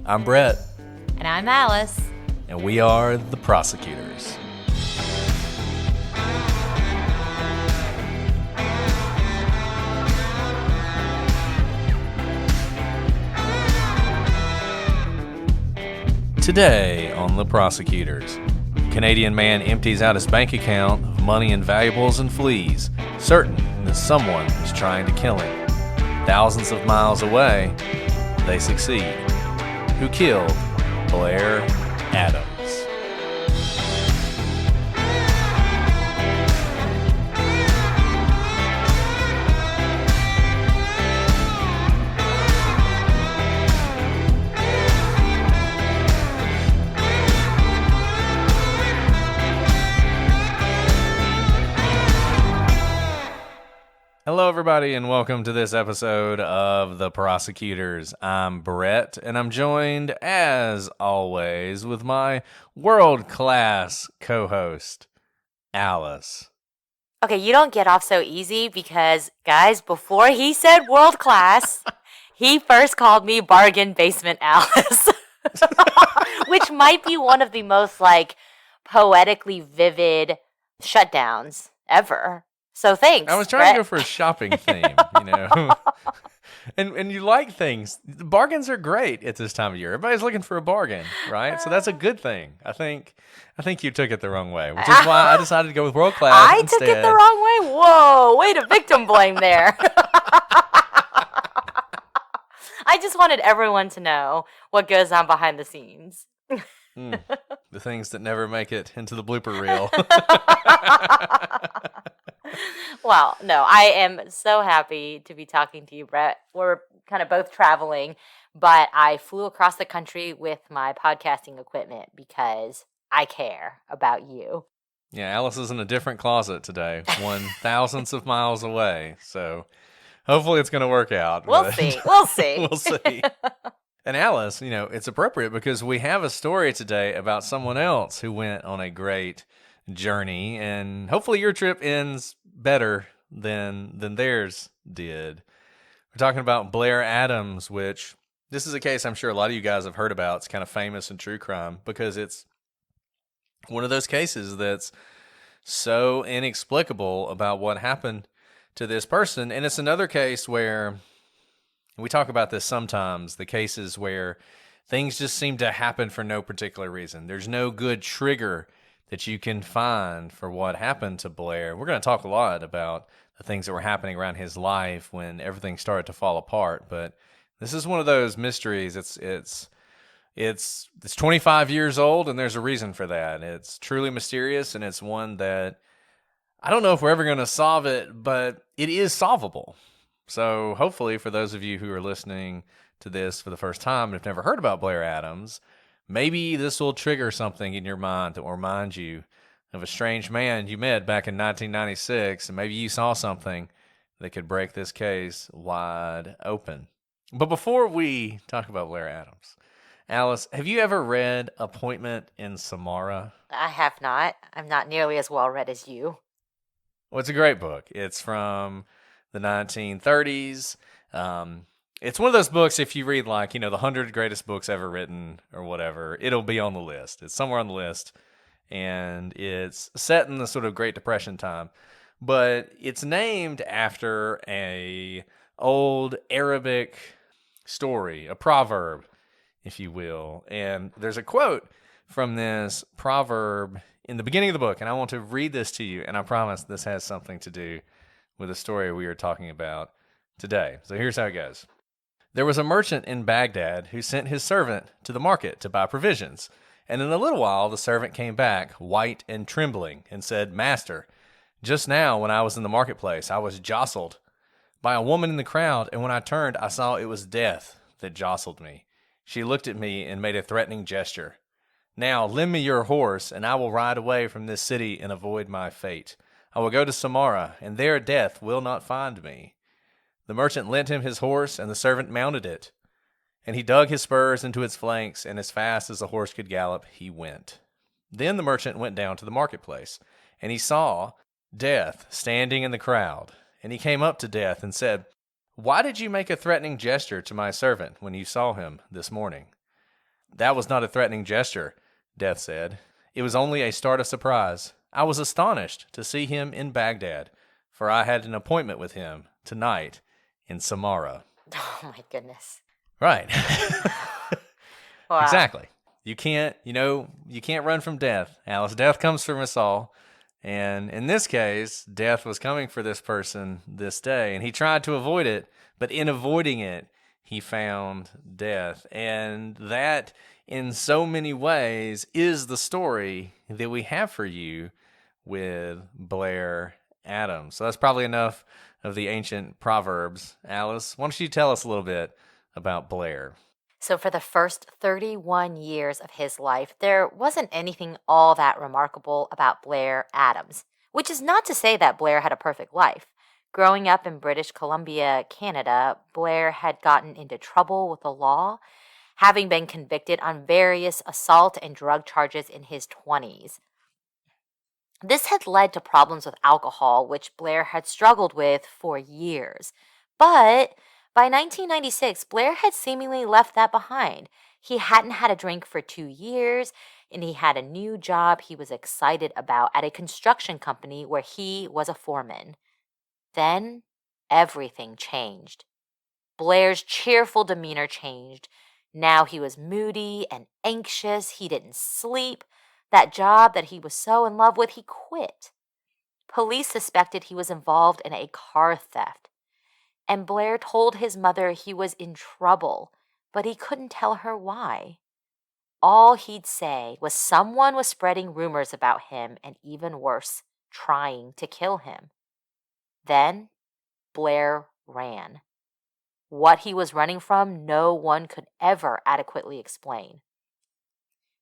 I'm Brett. And I'm Alice. And we are the Prosecutors. Today on The Prosecutors, a Canadian man empties out his bank account of money and valuables and flees, certain that someone is trying to kill him. Thousands of miles away, they succeed. Who killed Blair Adams? Hello, everybody, and welcome to this episode of The Prosecutors. I'm Brett, and I'm joined, as always, with my world-class co-host, Alice. Okay, you don't get off so easy because, guys, before he said world-class, he first called me Bargain Basement Alice, which might be one of the most, poetically vivid shutdowns ever. So thanks. I was trying to go for a shopping theme, and you like things. Bargains are great at this time of year. Everybody's looking for a bargain, right? So that's a good thing. I think you took it the wrong way, which is why I decided to go with world class instead. Took it the wrong way? Whoa, way to victim blame there. I just wanted everyone to know what goes on behind the scenes. The things that never make it into the blooper reel. Well, no, I am so happy to be talking to you, Brett. We're kind of both traveling, but I flew across the country with my podcasting equipment because I care about you. Yeah, Alice is in a different closet today, 1,000th of miles away, so hopefully it's going to work out. We'll see. We'll see. And Alice, it's appropriate because we have a story today about someone else who went on a great journey, and hopefully your trip ends better than theirs did. We're talking about Blair Adams, which this is a case I'm sure a lot of you guys have heard about. It's kind of famous in true crime because it's one of those cases that's so inexplicable about what happened to this person. And it's another case where we talk about this sometimes, the cases where things just seem to happen for no particular reason. There's no good trigger that you can find for what happened to Blair. We're going to talk a lot about the things that were happening around his life when everything started to fall apart. But this is one of those mysteries. It's 25 years old, and there's a reason for that. It's truly mysterious, and it's one that I don't know if we're ever going to solve it, but it is solvable. So hopefully for those of you who are listening to this for the first time and have never heard about Blair Adams, maybe this will trigger something in your mind that will remind you of a strange man you met back in 1996, and maybe you saw something that could break this case wide open. But before we talk about Blair Adams, Alice, have you ever read Appointment in Samara? I have not. I'm not nearly as well read as you. Well, it's a great book. It's from the 1930s. It's one of those books, if you read the 100 greatest books ever written or whatever, it'll be on the list. It's somewhere on the list, and it's set in the sort of Great Depression time. But it's named after a old Arabic story, a proverb, if you will. And there's a quote from this proverb in the beginning of the book, and I want to read this to you, and I promise this has something to do with the story we are talking about today. So here's how it goes. There was a merchant in Baghdad who sent his servant to the market to buy provisions. And in a little while, the servant came back, white and trembling, and said, "Master, just now when I was in the marketplace, I was jostled by a woman in the crowd, and when I turned, I saw it was death that jostled me. She looked at me and made a threatening gesture. Now, lend me your horse, and I will ride away from this city and avoid my fate. I will go to Samara, and there death will not find me." The merchant lent him his horse, and the servant mounted it. And he dug his spurs into its flanks, and as fast as the horse could gallop, he went. Then the merchant went down to the marketplace, and he saw Death standing in the crowd. And he came up to Death and said, "Why did you make a threatening gesture to my servant when you saw him this morning?" That was not a threatening gesture, Death said. It was only a start of surprise. I was astonished to see him in Baghdad, for I had an appointment with him tonight in Samara. Oh my goodness. Right. Wow. Exactly. You can't run from death, Alice. Death comes from us all. And in this case, death was coming for this person this day, and he tried to avoid it, but in avoiding it, he found death. And that, in so many ways, is the story that we have for you with Blair Adams. So that's probably enough of the ancient proverbs. Alice, why don't you tell us a little bit about Blair? So, for the first 31 years of his life, there wasn't anything all that remarkable about Blair Adams, which is not to say that Blair had a perfect life. Growing up in British Columbia, Canada, Blair had gotten into trouble with the law, having been convicted on various assault and drug charges in his 20s. This had led to problems with alcohol, which Blair had struggled with for years. But by 1996, Blair had seemingly left that behind. He hadn't had a drink for 2 years, and he had a new job he was excited about at a construction company where he was a foreman. Then, everything changed. Blair's cheerful demeanor changed. Now he was moody and anxious. He didn't sleep. That job that he was so in love with, he quit. Police suspected he was involved in a car theft. And Blair told his mother he was in trouble, but he couldn't tell her why. All he'd say was someone was spreading rumors about him, and even worse, trying to kill him. Then, Blair ran. What he was running from, no one could ever adequately explain.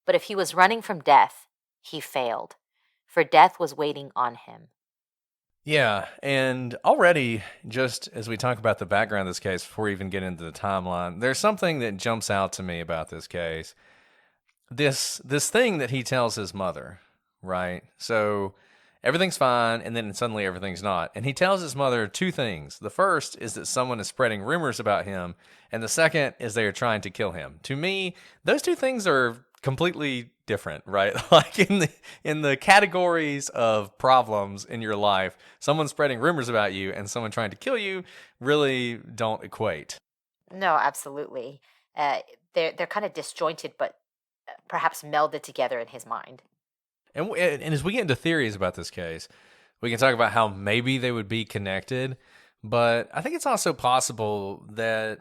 But if he was running from death, he failed, for death was waiting on him. Yeah, and already, just as we talk about the background of this case, before we even get into the timeline, there's something that jumps out to me about this case. This thing that he tells his mother, right? So everything's fine, and then suddenly everything's not. And he tells his mother two things. The first is that someone is spreading rumors about him, and the second is they are trying to kill him. To me, those two things are completely different, right? Like in the categories of problems in your life, someone spreading rumors about you and someone trying to kill you really don't equate. No, absolutely. They're kind of disjointed, but perhaps melded together in his mind. And as we get into theories about this case, we can talk about how maybe they would be connected, but I think it's also possible that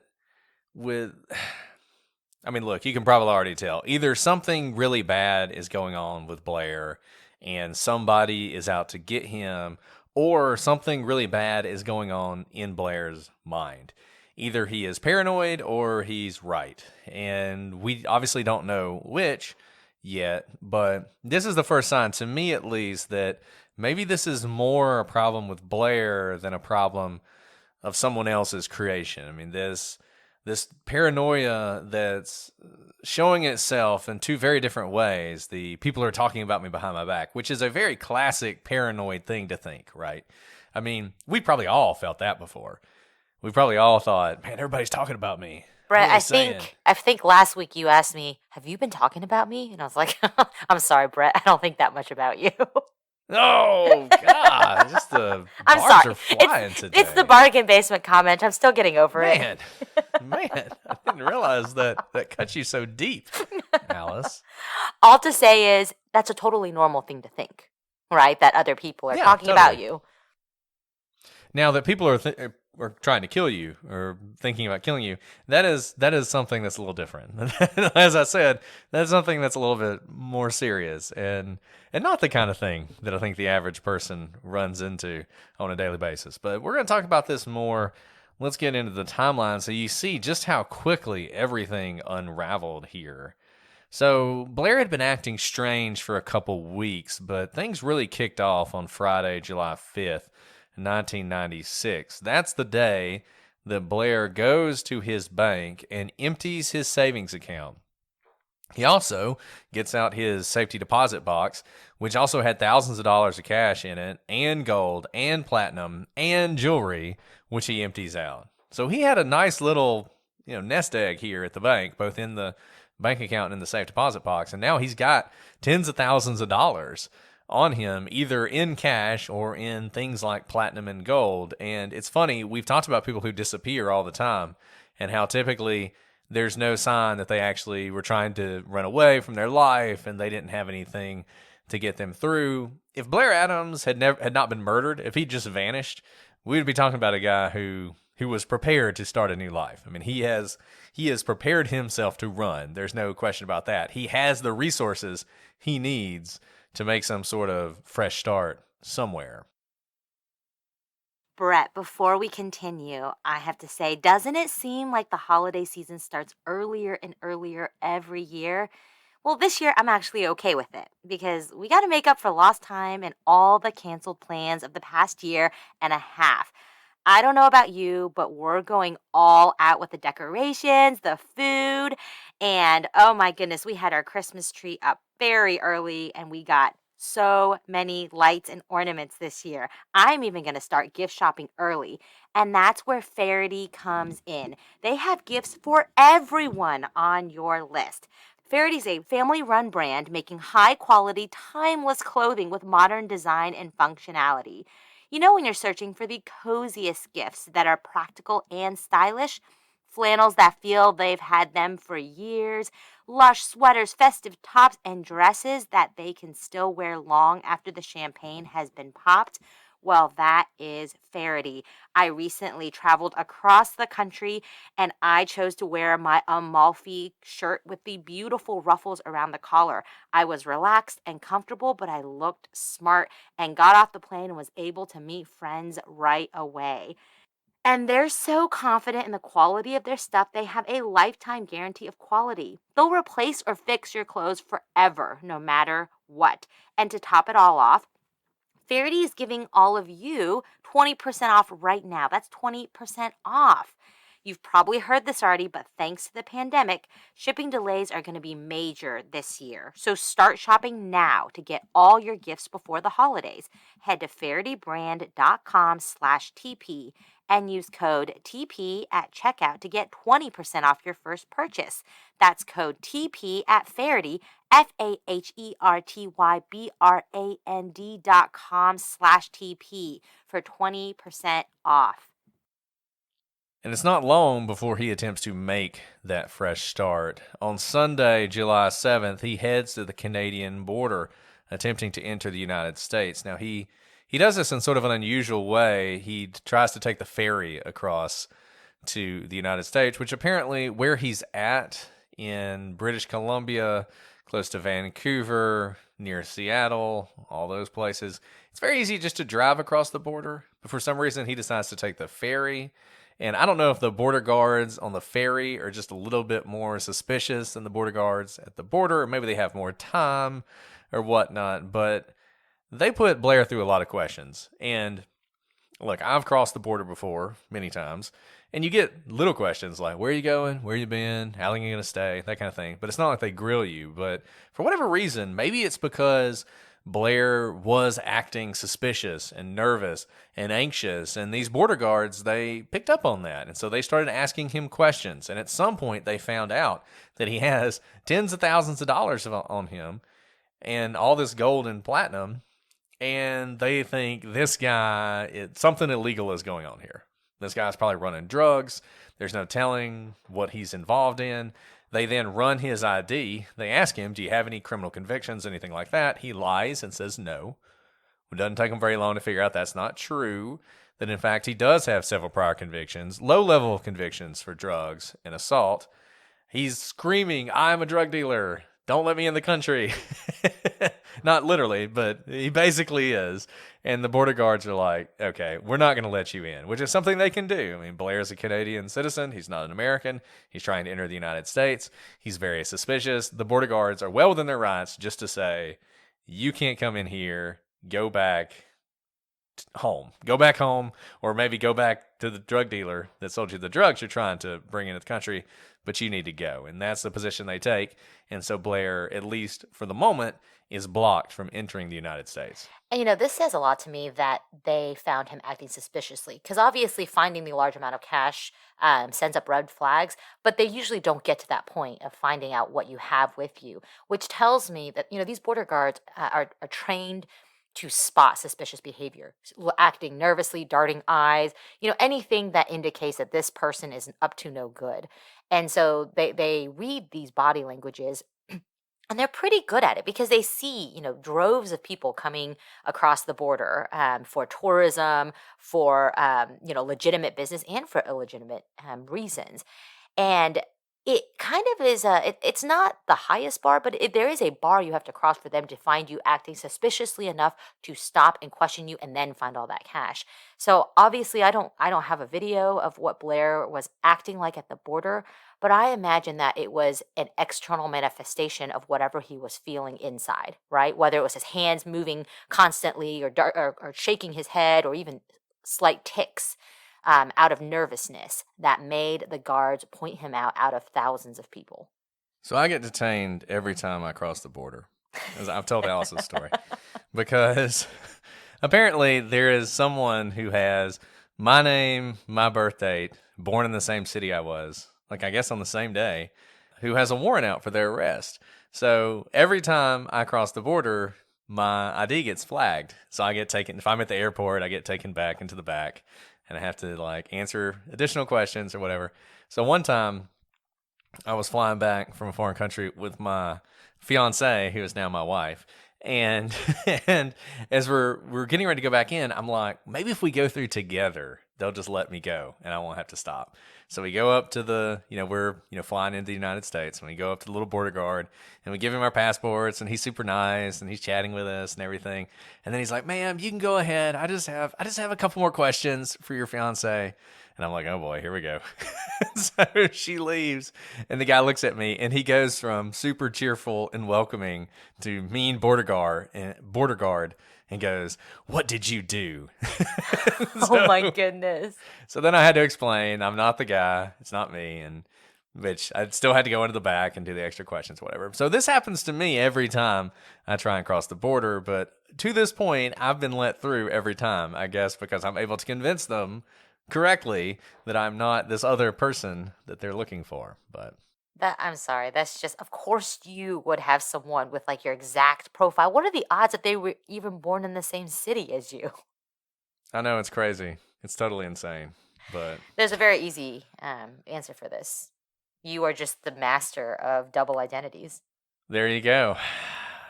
look, you can probably already tell. Either something really bad is going on with Blair and somebody is out to get him, or something really bad is going on in Blair's mind. Either he is paranoid or he's right. And we obviously don't know which yet, but this is the first sign, to me at least, that maybe this is more a problem with Blair than a problem of someone else's creation. I mean, this paranoia that's showing itself in two very different ways. The people are talking about me behind my back, which is a very classic paranoid thing to think, right? I mean, we probably all felt that before. We probably all thought, man, everybody's talking about me. Brett, I think last week you asked me, have you been talking about me? And I was like, I'm sorry, Brett, I don't think that much about you. Oh, God. Just the I'm bars sorry. are flying today. It's the bargain basement comment. I'm still getting over it. Man, I didn't realize that cut you so deep, Alice. All to say is that's a totally normal thing to think, right? That other people are talking about you. Now that people are trying to kill you or thinking about killing you, that is something that's a little different. As I said, that's something that's a little bit more serious and not the kind of thing that I think the average person runs into on a daily basis. But we're going to talk about this more. Let's get into the timeline so you see just how quickly everything unraveled here. So Blair had been acting strange for a couple weeks, but things really kicked off on Friday, July 5th. 1996. That's the day that Blair goes to his bank and empties his savings account. He also gets out his safety deposit box, which also had thousands of dollars of cash in it, and gold, and platinum, and jewelry, which he empties out. So he had a nice little, nest egg here at the bank, both in the bank account in the safe deposit box. And now he's got tens of thousands of dollars on him, either in cash or in things like platinum and gold. And it's funny, we've talked about people who disappear all the time and how typically there's no sign that they actually were trying to run away from their life and they didn't have anything to get them through. If Blair Adams had not been murdered, if he just vanished, we would be talking about a guy who was prepared to start a new life. I mean, he has prepared himself to run. There's no question about that. He has the resources he needs to make some sort of fresh start somewhere. Brett, before we continue, I have to say, doesn't it seem like the holiday season starts earlier and earlier every year? Well, this year I'm actually okay with it because we got to make up for lost time and all the canceled plans of the past year and a half. I don't know about you, but we're going all out with the decorations, the food, and oh my goodness, we had our Christmas tree up very early and we got so many lights and ornaments this year. I'm even going to start gift shopping early, and that's where Faraday comes in. They have gifts for everyone on your list. Faraday's a family-run brand making high-quality, timeless clothing with modern design and functionality. You know, when you're searching for the coziest gifts that are practical and stylish, flannels that feel they've had them for years, lush sweaters, festive tops, and dresses that they can still wear long after the champagne has been popped, well, that is Faraday. I recently traveled across the country and I chose to wear my Amalfi shirt with the beautiful ruffles around the collar. I was relaxed and comfortable, but I looked smart and got off the plane and was able to meet friends right away. And they're so confident in the quality of their stuff, they have a lifetime guarantee of quality. They'll replace or fix your clothes forever, no matter what. And to top it all off, Faraday is giving all of you 20% off right now. That's 20% off. You've probably heard this already, but thanks to the pandemic, shipping delays are going to be major this year. So start shopping now to get all your gifts before the holidays. Head to FaradayBrand.com/TP and use code TP at checkout to get 20% off your first purchase. That's code TP at Faraday, FahertyBrand.com/TP for 20% off. And it's not long before he attempts to make that fresh start. On Sunday, July 7th, he heads to the Canadian border, attempting to enter the United States. Now, he does this in sort of an unusual way. He tries to take the ferry across to the United States, which apparently where he's at in British Columbia, close to Vancouver, near Seattle, all those places, it's very easy just to drive across the border. But for some reason, he decides to take the ferry. And I don't know if the border guards on the ferry are just a little bit more suspicious than the border guards at the border, or maybe they have more time or whatnot, but they put Blair through a lot of questions. And look, I've crossed the border before many times, and you get little questions like, where are you going? Where you been? How long are you going to stay? That kind of thing. But it's not like they grill you. But for whatever reason, maybe it's because Blair was acting suspicious and nervous and anxious, and these border guards, they picked up on that, and so they started asking him questions, and at some point they found out that he has tens of thousands of dollars on him and all this gold and platinum, and they think this guy, something illegal is going on here. This guy's probably running drugs. There's no telling what he's involved in. They then run his ID. They ask him, do you have any criminal convictions, anything like that? He lies and says no. It doesn't take him very long to figure out that's not true, that in fact he does have several prior convictions, low-level convictions for drugs and assault. He's screaming, I'm a drug dealer. Don't let me in the country. Not literally, but he basically is. And the border guards are like, okay, we're not going to let you in, which is something they can do. I mean, Blair's a Canadian citizen. He's not an American. He's trying to enter the United States. He's very suspicious. The border guards are well within their rights just to say, you can't come in here. Go back home. Go back home, or maybe go back to the drug dealer that sold you the drugs you're trying to bring into the country, but you need to go. And that's the position they take. And so Blair, at least for the moment, is blocked from entering the United States. And this says a lot to me that they found him acting suspiciously. Because obviously, finding the large amount of cash sends up red flags, but they usually don't get to that point of finding out what you have with you, which tells me that, these border guards are trained to spot suspicious behavior, acting nervously, darting eyes, anything that indicates that this person is up to no good. And so they read these body languages, and they're pretty good at it because they see, droves of people coming across the border for tourism, for, legitimate business and for illegitimate reasons. And it kind of is it's not the highest bar, but there is a bar you have to cross for them to find you acting suspiciously enough to stop and question you and then find all that cash. So obviously I don't have a video of what Blair was acting like at the border, but I imagine that it was an external manifestation of whatever he was feeling inside, right? Whether it was his hands moving constantly or shaking his head or even slight tics. Out of nervousness that made the guards point him out of thousands of people. So I get detained every time I cross the border, as I've told Alice's story, because apparently there is someone who has my name, my birth date, born in the same city I was, like I guess on the same day, who has a warrant out for their arrest. So every time I cross the border, my ID gets flagged. So I get taken, if I'm at the airport, I get taken back into the back. And I have to answer additional questions or whatever. So one time I was flying back from a foreign country with my fiance, who is now my wife. And and as we're getting ready to go back in, I'm like, maybe if we go through together, they'll just let me go and I won't have to stop. So we go up to we're flying into the United States, and we go up to the little border guard and we give him our passports, and he's super nice and he's chatting with us and everything. And then he's like, "Ma'am, you can go ahead. I just have a couple more questions for your fiance." And I'm like, "Oh boy, here we go." So she leaves, and the guy looks at me, and he goes from super cheerful and welcoming to mean border guard, and goes, "What did you do?" Oh my goodness. So then I had to explain, I'm not the guy, it's not me, and which I still had to go into the back and do the extra questions, whatever. So this happens to me every time I try and cross the border, but to this point, I've been let through every time, I guess, because I'm able to convince them correctly that I'm not this other person that they're looking for. But I'm sorry. That's just, of course, you would have someone with your exact profile. What are the odds that they were even born in the same city as you? I know it's crazy. It's totally insane. But there's a very easy answer for this. You are just the master of double identities. There you go.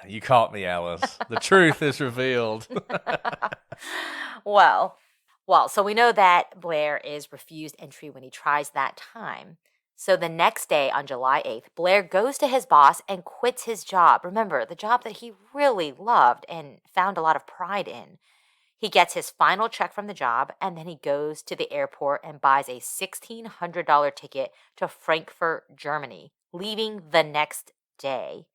You caught me, Alice. The truth is revealed. Well, so we know that Blair is refused entry when he tries that time. So the next day, on July 8th, Blair goes to his boss and quits his job. Remember, the job that he really loved and found a lot of pride in. He gets his final check from the job, and then he goes to the airport and buys a $1,600 ticket to Frankfurt, Germany, leaving the next day.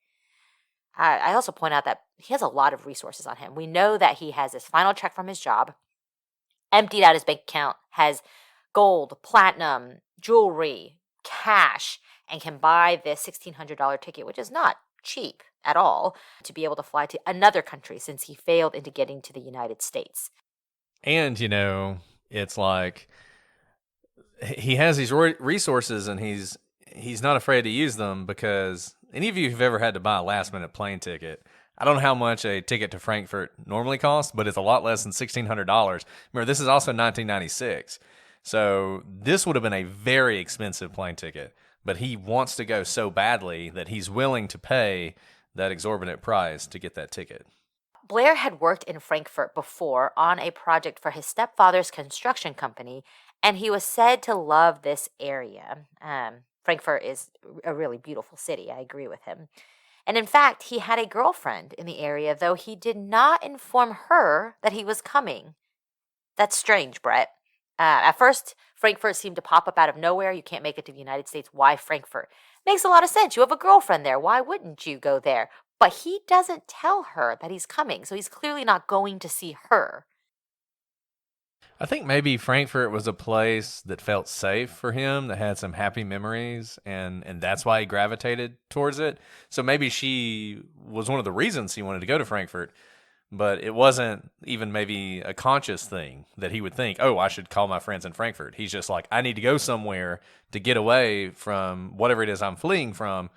I also point out that he has a lot of resources on him. We know that he has his final check from his job, emptied out his bank account, has gold, platinum, jewelry, cash, and can buy this $1,600 ticket, which is not cheap at all, to be able to fly to another country since he failed into getting to the United States. And, it's like he has these resources, and he's not afraid to use them, because any of you who've ever had to buy a last-minute plane ticket, I don't know how much a ticket to Frankfurt normally costs, but it's a lot less than $1,600. Remember, this is also 1996. So this would have been a very expensive plane ticket, but he wants to go so badly that he's willing to pay that exorbitant price to get that ticket. Blair had worked in Frankfurt before on a project for his stepfather's construction company, and he was said to love this area. Frankfurt is a really beautiful city. I agree with him. And in fact, he had a girlfriend in the area, though he did not inform her that he was coming. That's strange, Brett. At first, Frankfurt seemed to pop up out of nowhere. You can't make it to the United States. Why Frankfurt? Makes a lot of sense. You have a girlfriend there. Why wouldn't you go there? But he doesn't tell her that he's coming, so he's clearly not going to see her. I think maybe Frankfurt was a place that felt safe for him, that had some happy memories, and that's why he gravitated towards it. So maybe she was one of the reasons he wanted to go to Frankfurt, but it wasn't even maybe a conscious thing that he would think, oh, I should call my friends in Frankfurt. He's just like, I need to go somewhere to get away from whatever it is I'm fleeing from.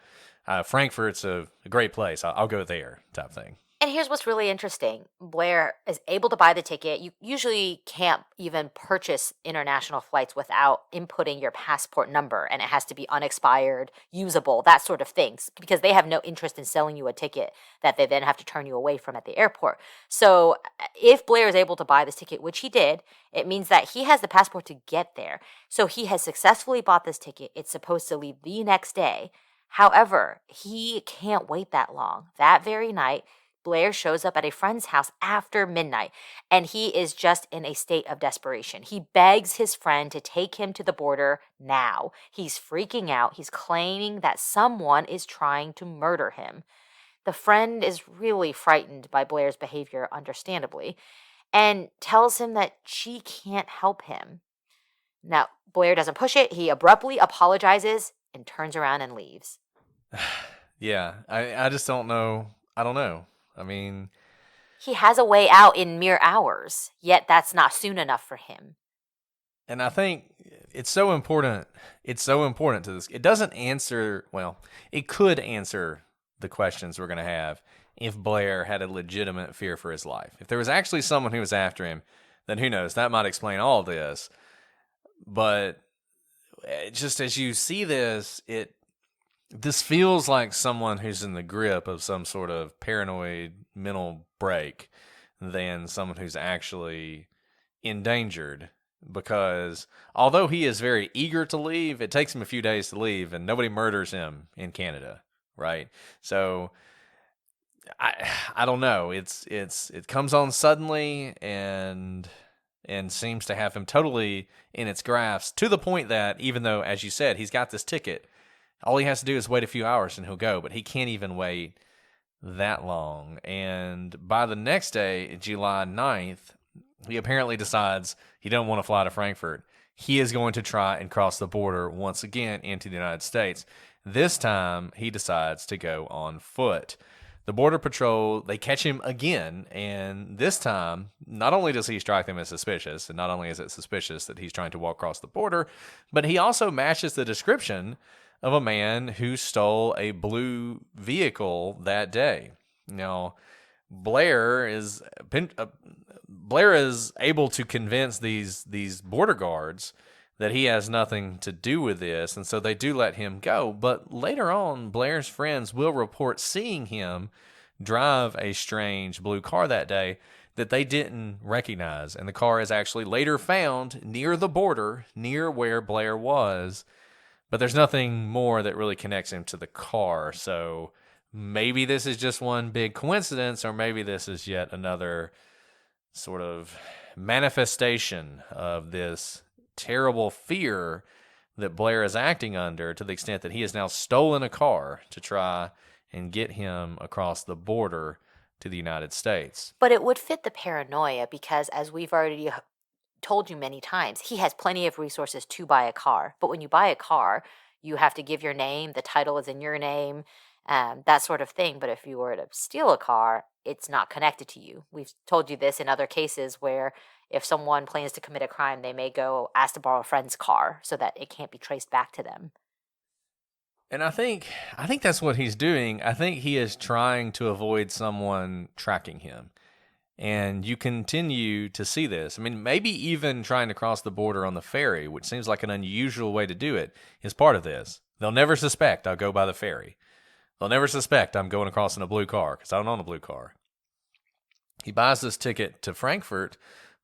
Frankfurt's a great place. I'll go there, type thing. And here's what's really interesting. Blair is able to buy the ticket. You usually can't even purchase international flights without inputting your passport number, and it has to be unexpired, usable, that sort of things, because they have no interest in selling you a ticket that they then have to turn you away from at the airport. So if Blair is able to buy this ticket, which he did, it means that he has the passport to get there. So he has successfully bought this ticket. It's supposed to leave the next day. However, he can't wait that long. That very night, Blair shows up at a friend's house after midnight, and he is just in a state of desperation. He begs his friend to take him to the border now. He's freaking out. He's claiming that someone is trying to murder him. The friend is really frightened by Blair's behavior, understandably, and tells him that she can't help him. Now, Blair doesn't push it. He abruptly apologizes and turns around and leaves. Yeah, I just don't know. I don't know. I mean, he has a way out in mere hours, yet that's not soon enough for him. And I think it's so important. It's so important to this. It doesn't answer, well, it could answer the questions we're going to have if Blair had a legitimate fear for his life. If there was actually someone who was after him, then who knows? That might explain all of this. But just as you see this, this feels like someone who's in the grip of some sort of paranoid mental break than someone who's actually endangered. Because although he is very eager to leave, it takes him a few days to leave, and nobody murders him in Canada, right? So I don't know. It comes on suddenly and seems to have him totally in its grasp, to the point that even though, as you said, he's got this ticket, all he has to do is wait a few hours and he'll go, but he can't even wait that long. And by the next day, July 9th, he apparently decides he don't want to fly to Frankfurt. He is going to try and cross the border once again into the United States. This time, he decides to go on foot. The Border Patrol, they catch him again, and this time, not only does he strike them as suspicious, and not only is it suspicious that he's trying to walk across the border, but he also matches the description of a man who stole a blue vehicle that day. Now, Blair is able to convince these border guards that he has nothing to do with this, and so they do let him go. But later on, Blair's friends will report seeing him drive a strange blue car that day that they didn't recognize, and the car is actually later found near the border, near where Blair was. But there's nothing more that really connects him to the car. So maybe this is just one big coincidence, or maybe this is yet another sort of manifestation of this terrible fear that Blair is acting under, to the extent that he has now stolen a car to try and get him across the border to the United States. But it would fit the paranoia because, as we've already told you many times, he has plenty of resources to buy a car. But when you buy a car, you have to give your name, the title is in your name, that sort of thing. But if you were to steal a car, it's not connected to you. We've told you this in other cases where if someone plans to commit a crime, they may go ask to borrow a friend's car so that it can't be traced back to them. And I think that's what he's doing. I think he is trying to avoid someone tracking him. And you continue to see this. I mean, maybe even trying to cross the border on the ferry, which seems like an unusual way to do it, is part of this. They'll never suspect I'll go by the ferry. They'll never suspect I'm going across in a blue car, because I don't own a blue car. He buys this ticket to Frankfurt,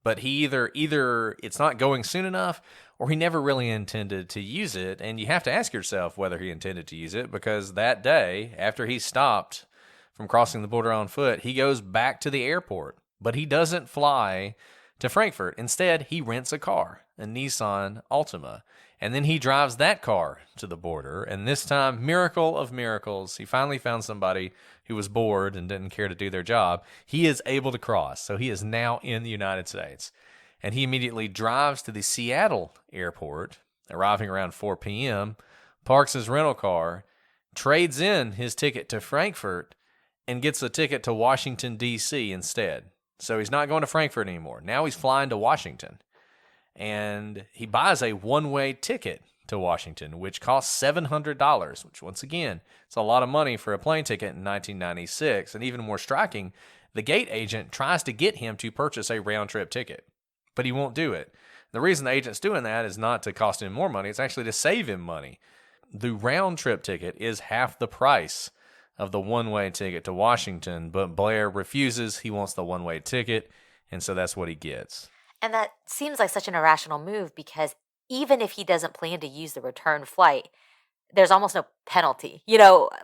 but he either it's not going soon enough, or he never really intended to use it. And you have to ask yourself whether he intended to use it, because that day, after he stopped from crossing the border on foot, he goes back to the airport. But he doesn't fly to Frankfurt. Instead, he rents a car, a Nissan Altima. And then he drives that car to the border. And this time, miracle of miracles, he finally found somebody who was bored and didn't care to do their job. He is able to cross. So he is now in the United States. and he immediately drives to the Seattle airport, arriving around 4 p.m., parks his rental car, trades in his ticket to Frankfurt, and gets a ticket to Washington, D.C. instead. So he's not going to Frankfurt anymore. Now he's flying to Washington. And he buys a one-way ticket to Washington, which costs $700, which once again, it's a lot of money for a plane ticket in 1996. And even more striking, the gate agent tries to get him to purchase a round-trip ticket, but he won't do it. The reason the agent's doing that is not to cost him more money, it's actually to save him money. The round-trip ticket is half the price of the one-way ticket to Washington, but Blair refuses. He wants the one-way ticket, and so that's what he gets. And that seems like such an irrational move because even if he doesn't plan to use the return flight, there's almost no penalty.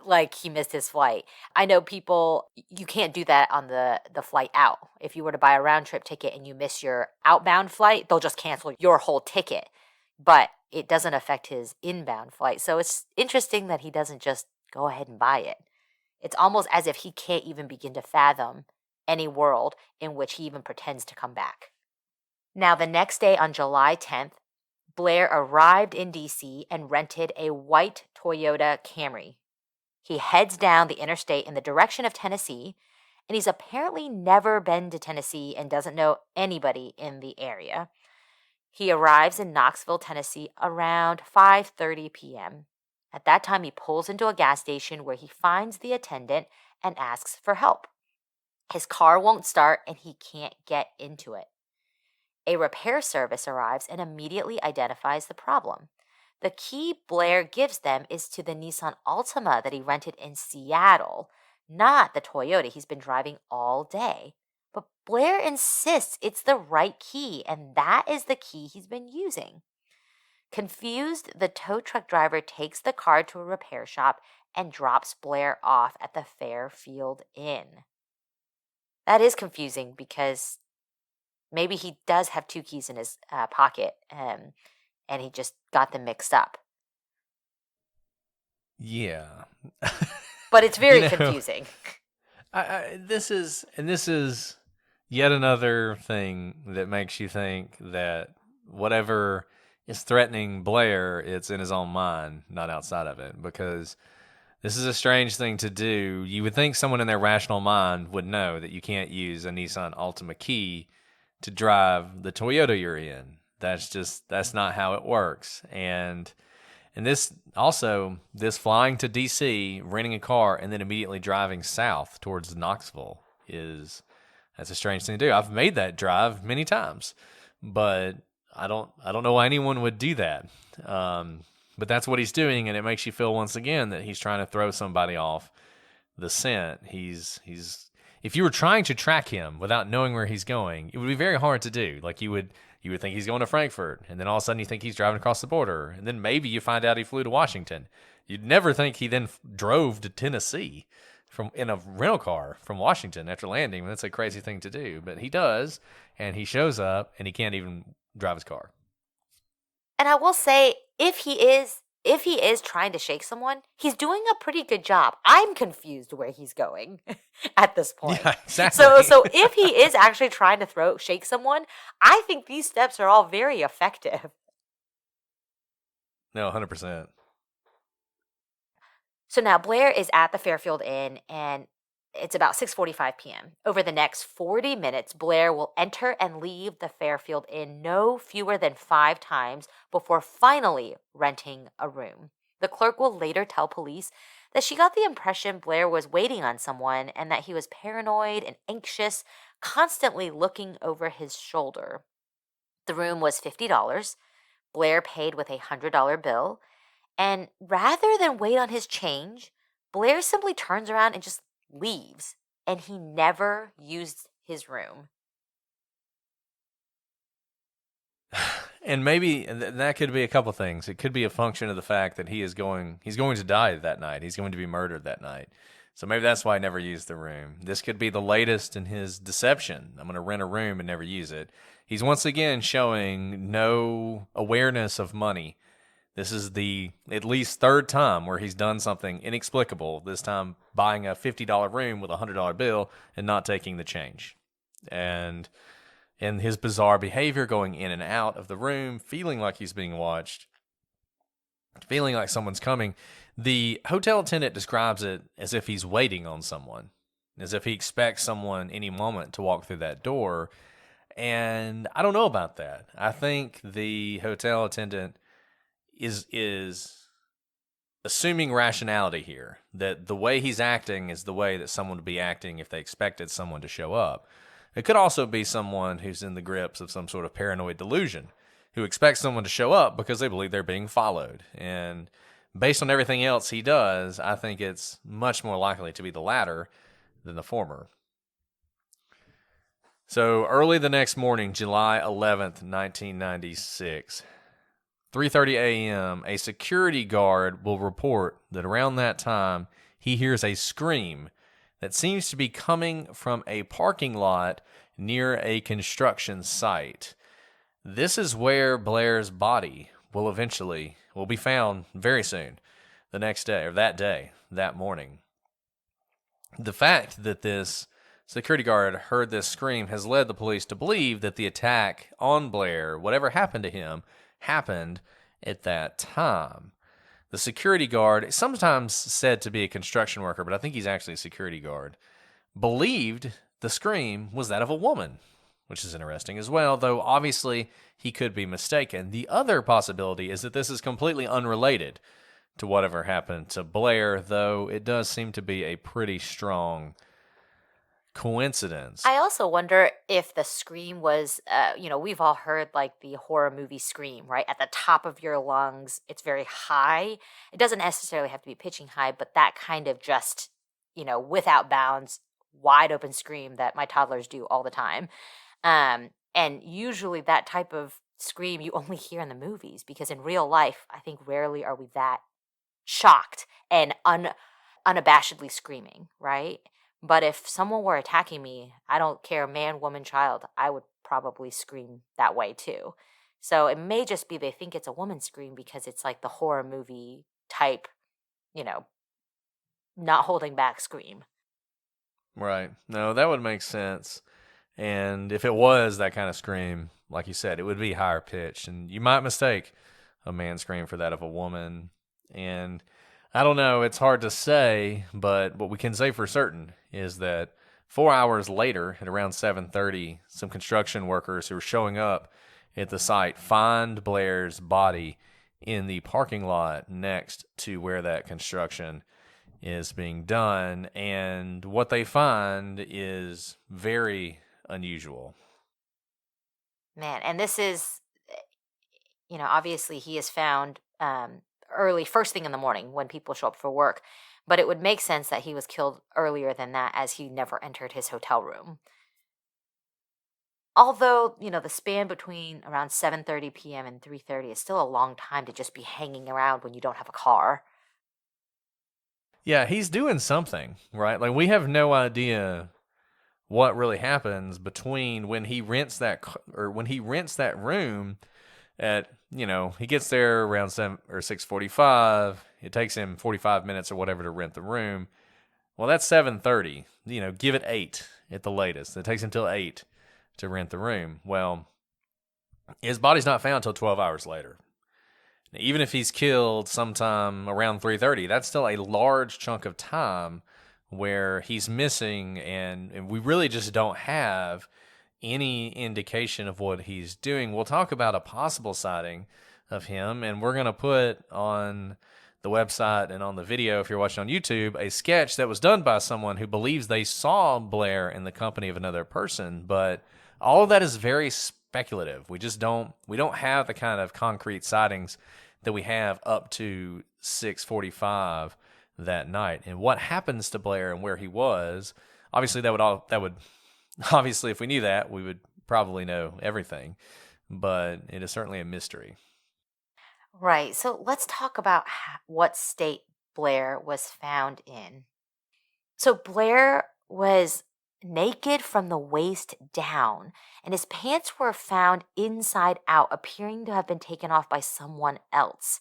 Like he missed his flight. I know people, you can't do that on the flight out. If you were to buy a round trip ticket and you miss your outbound flight, they'll just cancel your whole ticket. But it doesn't affect his inbound flight. So it's interesting that he doesn't just go ahead and buy it. It's almost as if he can't even begin to fathom any world in which he even pretends to come back. Now, the next day on July 10th, Blair arrived in D.C. and rented a white Toyota Camry. He heads down the interstate in the direction of Tennessee, and he's apparently never been to Tennessee and doesn't know anybody in the area. He arrives in Knoxville, Tennessee around 5:30 p.m. At that time, he pulls into a gas station where he finds the attendant and asks for help. His car won't start and he can't get into it. A repair service arrives and immediately identifies the problem. The key Blair gives them is to the Nissan Altima that he rented in Seattle, not the Toyota he's been driving all day. But Blair insists it's the right key, and that is the key he's been using. Confused, the tow truck driver takes the car to a repair shop and drops Blair off at the Fairfield Inn. That is confusing because maybe he does have two keys in his pocket, and he just got them mixed up. Yeah. But it's very confusing. This is yet another thing that makes you think that whatever is threatening Blair, it's in his own mind, not outside of it, because this is a strange thing to do. You would think someone in their rational mind would know that you can't use a Nissan Altima key to drive the Toyota you're in. That's not how it works. And this flying to DC, renting a car, and then immediately driving south towards Knoxville that's a strange thing to do. I've made that drive many times, but I don't know why anyone would do that. But that's what he's doing, and it makes you feel once again that he's trying to throw somebody off the scent. If you were trying to track him without knowing where he's going, it would be very hard to do. Like you would think he's going to Frankfurt, and then all of a sudden you think he's driving across the border, and then maybe you find out he flew to Washington. You'd never think he then drove to Tennessee in a rental car from Washington after landing. That's a crazy thing to do, but he does, and he shows up, and he can't even drive his car. And I will say, if he is trying to shake someone, he's doing a pretty good job. I'm confused where he's going at this point. Yeah, exactly. So if he is actually trying to shake someone, I think these steps are all very effective. No, 100%. So now Blair is at the Fairfield Inn, and it's about 6:45 p.m. Over the next 40 minutes, Blair will enter and leave the Fairfield Inn no fewer than 5 times before finally renting a room. The clerk will later tell police that she got the impression Blair was waiting on someone and that he was paranoid and anxious, constantly looking over his shoulder. The room was $50. Blair paid with a $100 bill. And rather than wait on his change, Blair simply turns around and just leaves, and he never used his room. And maybe that could be a couple things. It could be a function of the fact that he's going to die that night. He's going to be murdered that night. So maybe that's why he never used the room. This could be the latest in his deception. I'm going to rent a room and never use it. He's once again showing no awareness of money. This is the at least third time where he's done something inexplicable, this time buying a $50 room with a $100 bill and not taking the change. And and his bizarre behavior going in and out of the room, feeling like he's being watched, feeling like someone's coming. The hotel attendant describes it as if he's waiting on someone, as if he expects someone any moment to walk through that door. And I don't know about that. I think the hotel attendant is assuming rationality here, that the way he's acting is the way that someone would be acting if they expected someone to show up. It could also be someone who's in the grips of some sort of paranoid delusion, who expects someone to show up because they believe they're being followed. And based on everything else he does, I think it's much more likely to be the latter than the former. So early the next morning, July 11th, 1996, 3:30 a.m., a security guard will report that around that time, he hears a scream that seems to be coming from a parking lot near a construction site. This is where Blair's body will be found very soon, the next day, or that morning. The fact that this security guard heard this scream has led the police to believe that the attack on Blair, whatever happened to him, happened at that time. The security guard, sometimes said to be a construction worker, but I think he's actually a security guard, believed the scream was that of a woman, which is interesting as well, though obviously he could be mistaken. The other possibility is that this is completely unrelated to whatever happened to Blair, though it does seem to be a pretty strong coincidence. I also wonder if the scream was, we've all heard like the horror movie scream, right? At the top of your lungs, it's very high. It doesn't necessarily have to be pitching high, but that kind of just, without bounds, wide open scream that my toddlers do all the time. And usually that type of scream you only hear in the movies, because in real life, I think rarely are we that shocked and unabashedly screaming, right? But if someone were attacking me, I don't care, man, woman, child, I would probably scream that way too. So it may just be they think it's a woman's scream because it's like the horror movie type, not holding back scream. Right. No, that would make sense. And if it was that kind of scream, like you said, it would be higher pitched. And you might mistake a man's scream for that of a woman. And I don't know, it's hard to say, but what we can say for certain is that 4 hours later, at around 7:30, some construction workers who were showing up at the site find Blair's body in the parking lot next to where that construction is being done. And what they find is very unusual. Man, and this is, obviously he is found early, first thing in the morning when people show up for work. But it would make sense that he was killed earlier than that, as he never entered his hotel room. Although, the span between around 7:30 p.m. and 3:30 is still a long time to just be hanging around when you don't have a car. Yeah, he's doing something, right? Like, we have no idea what really happens between when he rents that room at, he gets there around 7 or 6:45. It takes him 45 minutes or whatever to rent the room. Well, that's 7:30. Give it 8 at the latest. It takes him till 8 to rent the room. Well, his body's not found till 12 hours later. Now, even if he's killed sometime around 3:30, that's still a large chunk of time where he's missing, and we really just don't have any indication of what he's doing. We'll talk about a possible sighting of him, and we're going to put on the website and on the video, if you're watching on YouTube, a sketch that was done by someone who believes they saw Blair in the company of another person. But all of that is very speculative. We don't have the kind of concrete sightings that we have up to 6:45 that night. And what happens to Blair and where he was, obviously obviously, if we knew that, we would probably know everything. But it is certainly a mystery. Right. So let's talk about what state Blair was found in. So Blair was naked from the waist down, and his pants were found inside out, appearing to have been taken off by someone else.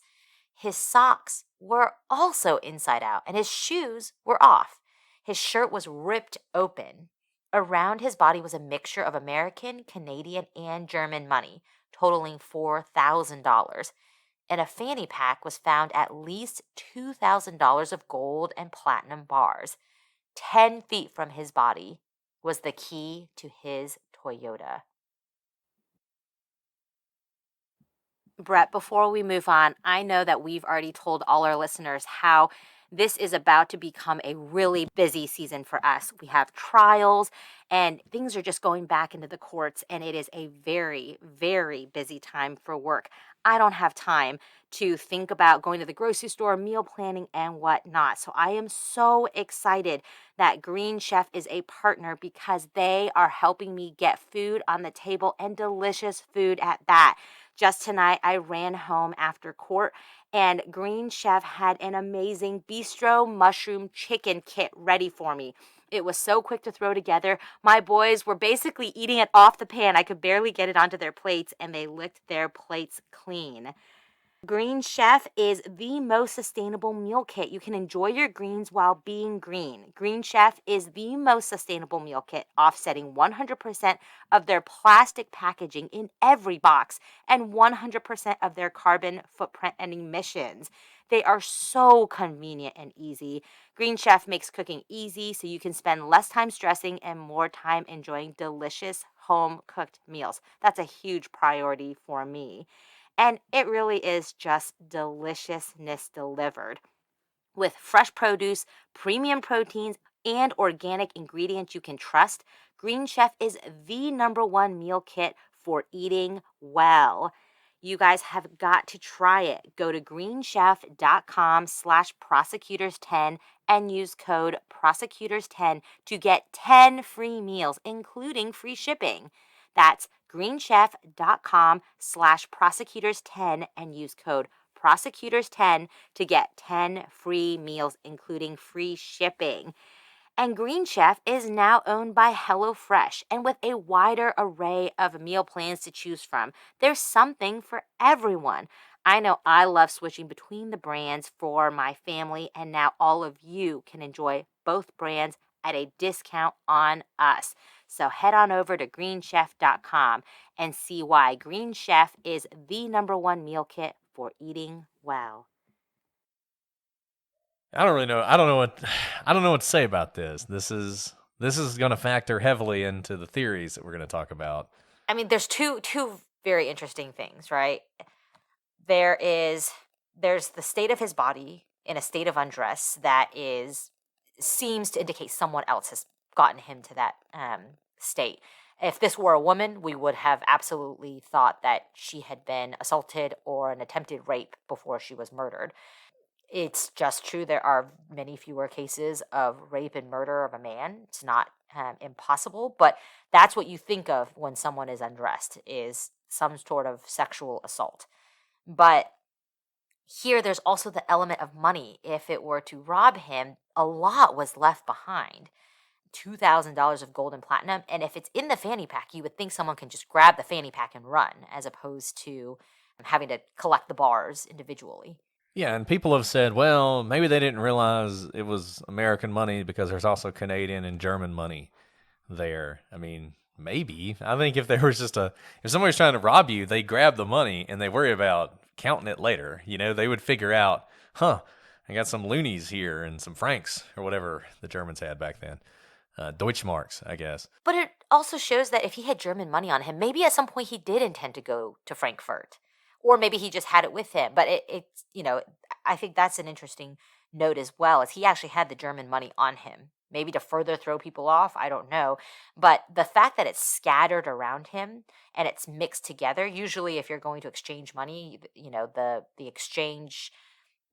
His socks were also inside out, and his shoes were off. His shirt was ripped open. Around his body was a mixture of American, Canadian, and German money, totaling $4,000. In a fanny pack was found at least $2,000 of gold and platinum bars. 10 feet from his body was the key to his Toyota. Brett, before we move on, I know that we've already told all our listeners how this is about to become a really busy season for us. We have trials and things are just going back into the courts, and it is a very, very busy time for work. I don't have time to think about going to the grocery store, meal planning, and whatnot. So I am so excited that Green Chef is a partner because they are helping me get food on the table and delicious food at that. Just tonight, I ran home after court, and Green Chef had an amazing bistro mushroom chicken kit ready for me. It was so quick to throw together. My boys were basically eating it off the pan. I could barely get it onto their plates, and they licked their plates clean. Green Chef is the most sustainable meal kit. You can enjoy your greens while being green. Green Chef is the most sustainable meal kit, offsetting 100% of their plastic packaging in every box and 100% of their carbon footprint and emissions. They are so convenient and easy. Green Chef makes cooking easy so you can spend less time stressing and more time enjoying delicious home-cooked meals. That's a huge priority for me. And it really is just deliciousness delivered. With fresh produce, premium proteins, and organic ingredients you can trust, Green Chef is the #1 meal kit for eating well. You guys have got to try it. Go to greenchef.com/prosecutors10 and use code prosecutors10 to get 10 free meals, including free shipping. That's greenchef.com/prosecutors10 and use code prosecutors10 to get 10 free meals, including free shipping. And Green Chef is now owned by HelloFresh, and with a wider array of meal plans to choose from, there's something for everyone. I know I love switching between the brands for my family, and now all of you can enjoy both brands at a discount on us. So head on over to greenchef.com and see why Green Chef is the #1 meal kit for eating well. I don't really know. I don't know what I don't know what to say about this. This is going to factor heavily into the theories that we're going to talk about. I mean, there's two very interesting things, right? There's the state of his body in a state of undress that seems to indicate someone else has gotten him to that state. If this were a woman, we would have absolutely thought that she had been assaulted or an attempted rape before she was murdered. It's just true there are many fewer cases of rape and murder of a man. It's not impossible, but that's what you think of when someone is undressed, is some sort of sexual assault. But here there's also the element of money. If it were to rob him, a lot was left behind. $2,000 of gold and platinum. And if it's in the fanny pack, you would think someone can just grab the fanny pack and run, as opposed to having to collect the bars individually. Yeah, and people have said, well, maybe they didn't realize it was American money because there's also Canadian and German money there. I mean, maybe. I think if somebody's trying to rob you, they grab the money and they worry about counting it later. They would figure out, I got some loonies here and some francs or whatever the Germans had back then. Deutschmarks, I guess. But it also shows that if he had German money on him, maybe at some point he did intend to go to Frankfurt. Or maybe he just had it with him. But it's I think that's an interesting note as well, is he actually had the German money on him. Maybe to further throw people off, I don't know. But the fact that it's scattered around him and it's mixed together, usually if you're going to exchange money, the exchange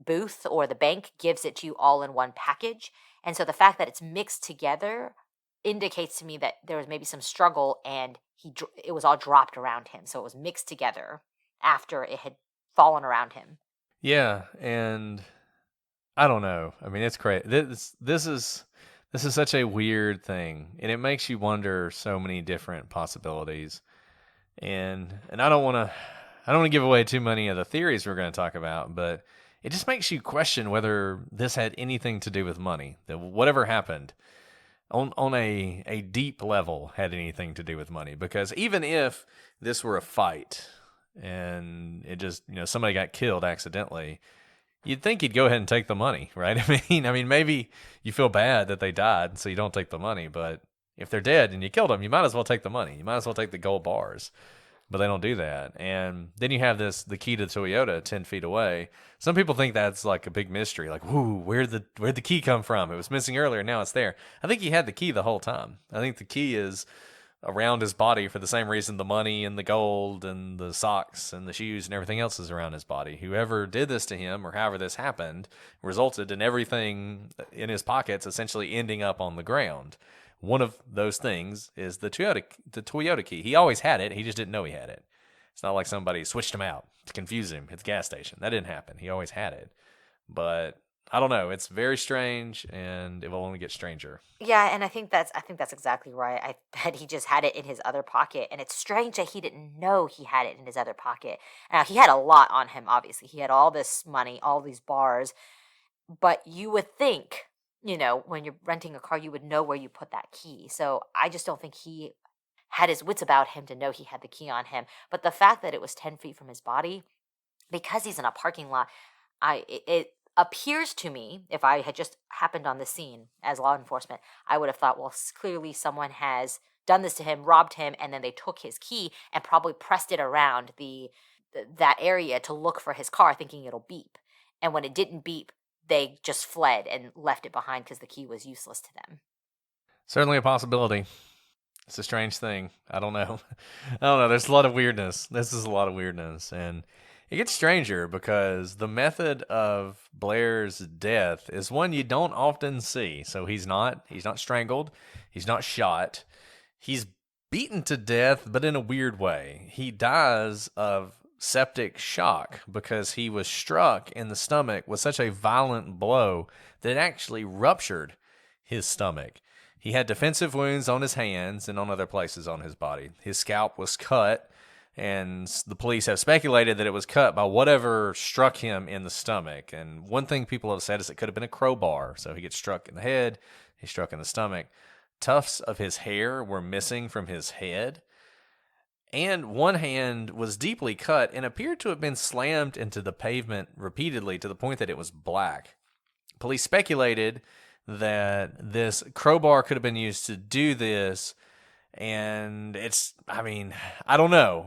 booth or the bank gives it to you all in one package. And so the fact that it's mixed together indicates to me that there was maybe some struggle and it was all dropped around him. So it was mixed together after it had fallen around him. Yeah, and I don't know. I mean, it's crazy. This is such a weird thing, and it makes you wonder so many different possibilities. And I don't want to give away too many of the theories we're going to talk about, but it just makes you question whether this had anything to do with money. That whatever happened, on a deep level had anything to do with money. Because even if this were a fight and it just, somebody got killed accidentally, you'd think he'd go ahead and take the money, right? I mean, maybe you feel bad that they died, so you don't take the money. But if they're dead and you killed them, you might as well take the money. You might as well take the gold bars. But they don't do that. And then you have the key to Toyota 10 feet away. Some people think that's like a big mystery. Like, whoo, where'd the key come from? It was missing earlier. Now it's there. I think he had the key the whole time. I think the key is around his body for the same reason the money and the gold and the socks and the shoes and everything else is around his body. Whoever did this to him, or however this happened, resulted in everything in his pockets essentially ending up on the ground. One of those things is the Toyota key. He always had it. He just didn't know he had it. It's not like somebody switched him out to confuse him at the gas station. That didn't happen. He always had it. But I don't know. It's very strange, and it will only get stranger. Yeah, and I think that's exactly right. I bet he just had it in his other pocket, and it's strange that he didn't know he had it in his other pocket. Now, he had a lot on him, obviously. He had all this money, all these bars, but you would think, when you're renting a car, you would know where you put that key. So I just don't think he had his wits about him to know he had the key on him. But the fact that it was 10 feet from his body, because he's in a parking lot, it appears to me, if I had just happened on the scene as law enforcement, I would have thought, well, clearly someone has done this to him, robbed him, and then they took his key and probably pressed it around that area to look for his car, thinking it'll beep. And when it didn't beep, they just fled and left it behind because the key was useless to them. Certainly a possibility. It's a strange thing. I don't know. I don't know. There's a lot of weirdness. This is a lot of weirdness. And it gets stranger because the method of Blair's death is one you don't often see. So he's not strangled. He's not shot. He's beaten to death, but in a weird way. He dies of septic shock because he was struck in the stomach with such a violent blow that it actually ruptured his stomach. He had defensive wounds on his hands and on other places on his body. His scalp was cut, and the police have speculated that it was cut by whatever struck him in the stomach. And one thing people have said is it could have been a crowbar. So he gets struck in the head, he's struck in the stomach. Tufts of his hair were missing from his head. And one hand was deeply cut and appeared to have been slammed into the pavement repeatedly to the point that it was black. Police speculated that this crowbar could have been used to do this. And I don't know.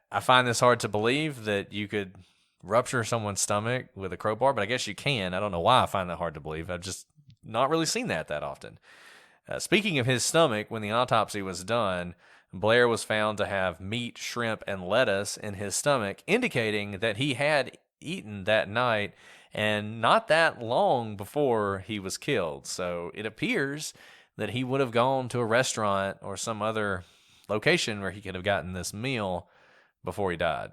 I find this hard to believe that you could rupture someone's stomach with a crowbar, but I guess you can. I don't know why I find that hard to believe. I've just not really seen that often. Speaking of his stomach, when the autopsy was done, Blair was found to have meat, shrimp, and lettuce in his stomach, indicating that he had eaten that night and not that long before he was killed. So it appears that he would have gone to a restaurant or some other location where he could have gotten this meal before he died.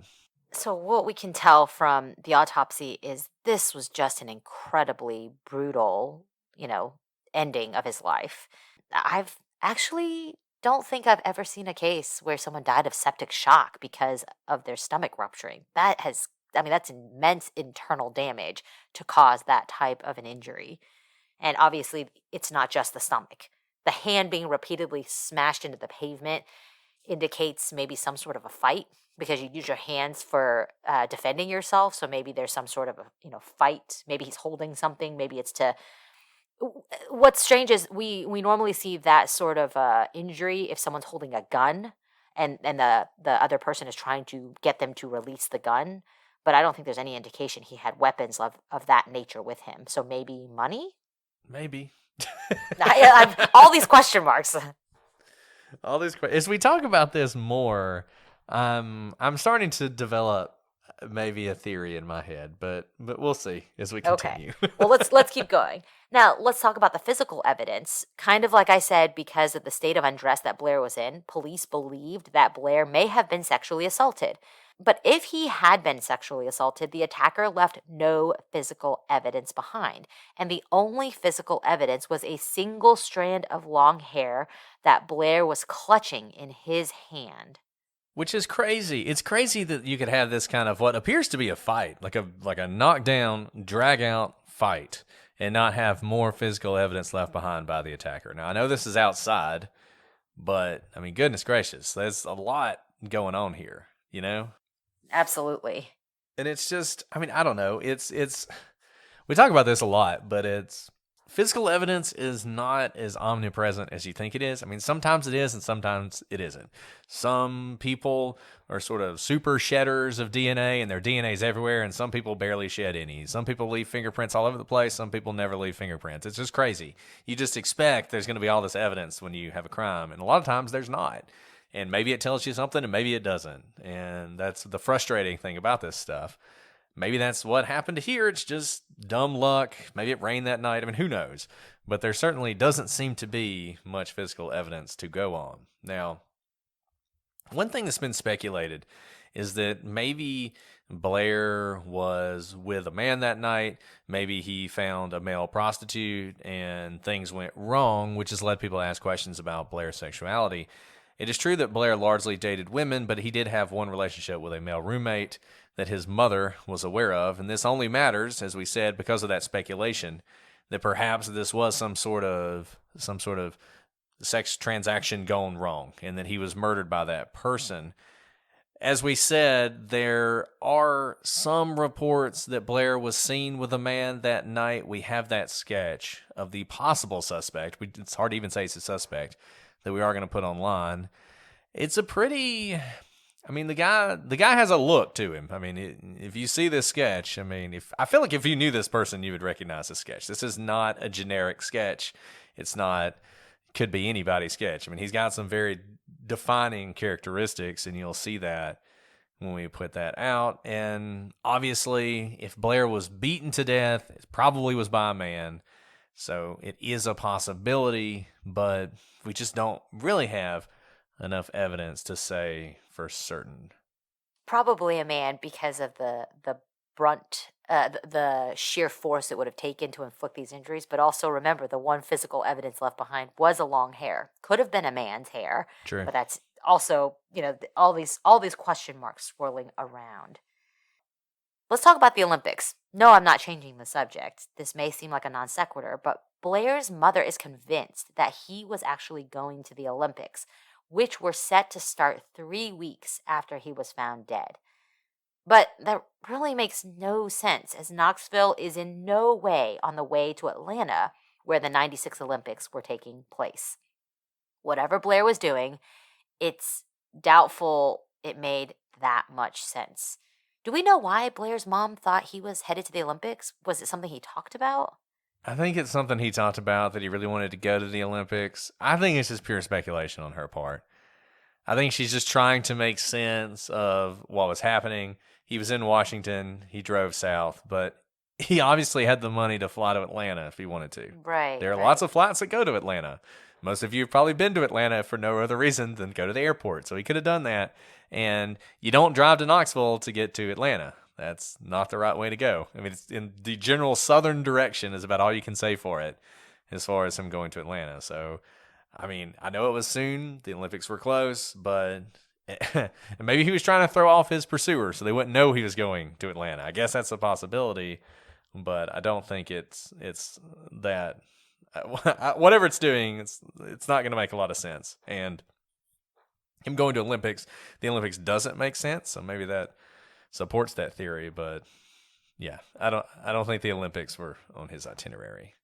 So what we can tell from the autopsy is this was just an incredibly brutal, ending of his life. I've actually don't think I've ever seen a case where someone died of septic shock because of their stomach rupturing. That's immense internal damage to cause that type of an injury. And obviously, it's not just the stomach. The hand being repeatedly smashed into the pavement indicates maybe some sort of a fight because you use your hands for defending yourself. So maybe there's some sort of a fight. Maybe he's holding something. Maybe it's to. What's strange is we normally see that sort of injury if someone's holding a gun and the other person is trying to get them to release the gun. But I don't think there's any indication he had weapons of that nature with him. So maybe money? Maybe. All these question marks. As we talk about this more, I'm starting to develop maybe a theory in my head, but we'll see as we continue. Okay. Well, let's keep going. Now, let's talk about the physical evidence. Kind of like I said, because of the state of undress that Blair was in, police believed that Blair may have been sexually assaulted. But if he had been sexually assaulted, the attacker left no physical evidence behind. And the only physical evidence was a single strand of long hair that Blair was clutching in his hand. Which is crazy. It's crazy that you could have this kind of what appears to be a fight, like a knockdown, drag out fight. and not have more physical evidence left behind by the attacker. Now, I know this is outside, but I mean, goodness gracious, there's a lot going on here, you know? Absolutely. And it's just, I mean, I don't know. It's we talk about this a lot, but it's physical evidence is not as omnipresent as you think it is. I mean, sometimes it is and sometimes it isn't. Some people are sort of super shedders of DNA and their DNA is everywhere, and some people barely shed any. Some people leave fingerprints all over the place. Some people never leave fingerprints. It's just crazy. You just expect there's going to be all this evidence when you have a crime, and a lot of times there's not. And maybe it tells you something and maybe it doesn't. And that's the frustrating thing about this stuff. Maybe that's what happened here. It's just dumb luck. Maybe it rained that night. I mean, who knows? But there certainly doesn't seem to be much physical evidence to go on. Now, one thing that's been speculated is that maybe Blair was with a man that night. Maybe he found a male prostitute and things went wrong, which has led people to ask questions about Blair's sexuality. It is true that Blair largely dated women, but he did have one relationship with a male roommate that his mother was aware of, and this only matters, as we said, because of that speculation that perhaps this was some sort of sex transaction gone wrong, and that he was murdered by that person. As we said, there are some reports that Blair was seen with a man that night. We have that sketch of the possible suspect. It's hard to even say it's a suspect that we are going to put online. It's a pretty... I mean, the guy has a look to him. I mean, if you see this sketch, I mean, I feel like if you knew this person, you would recognize the sketch. This is not a generic sketch. It's not, could be anybody's sketch. I mean, he's got some very defining characteristics, and you'll see that when we put that out. And obviously, if Blair was beaten to death, it probably was by a man. So it is a possibility, but we just don't really have enough evidence to say for certain. Probably a man because of the brunt, the sheer force it would have taken to inflict these injuries. But also remember, the one physical evidence left behind was a long hair. Could have been a man's hair. True. But that's also, all these question marks swirling around. Let's talk about the Olympics. No, I'm not changing the subject. This may seem like a non sequitur, but Blair's mother is convinced that he was actually going to the Olympics, which were set to start 3 weeks after he was found dead. But that really makes no sense, as Knoxville is in no way on the way to Atlanta, where the '96 Olympics were taking place. Whatever Blair was doing, it's doubtful it made that much sense. Do we know why Blair's mom thought he was headed to the Olympics? Was it something he talked about? I think it's something he talked about, that he really wanted to go to the Olympics. I think it's just pure speculation on her part. I think she's just trying to make sense of what was happening. He was in Washington. He drove south, but he obviously had the money to fly to Atlanta if he wanted to. Right. There are lots of flights that go to Atlanta. Most of you have probably been to Atlanta for no other reason than go to the airport. So he could have done that. And you don't drive to Knoxville to get to Atlanta. That's not the right way to go. I mean, it's in the general southern direction is about all you can say for it as far as him going to Atlanta. So, I mean, I know it was soon. The Olympics were close, but maybe he was trying to throw off his pursuer so they wouldn't know he was going to Atlanta. I guess that's a possibility, but I don't think it's that. Whatever it's doing, it's not going to make a lot of sense. And him going to the Olympics doesn't make sense. So maybe that supports that theory. But yeah, I don't think the Olympics were on his itinerary.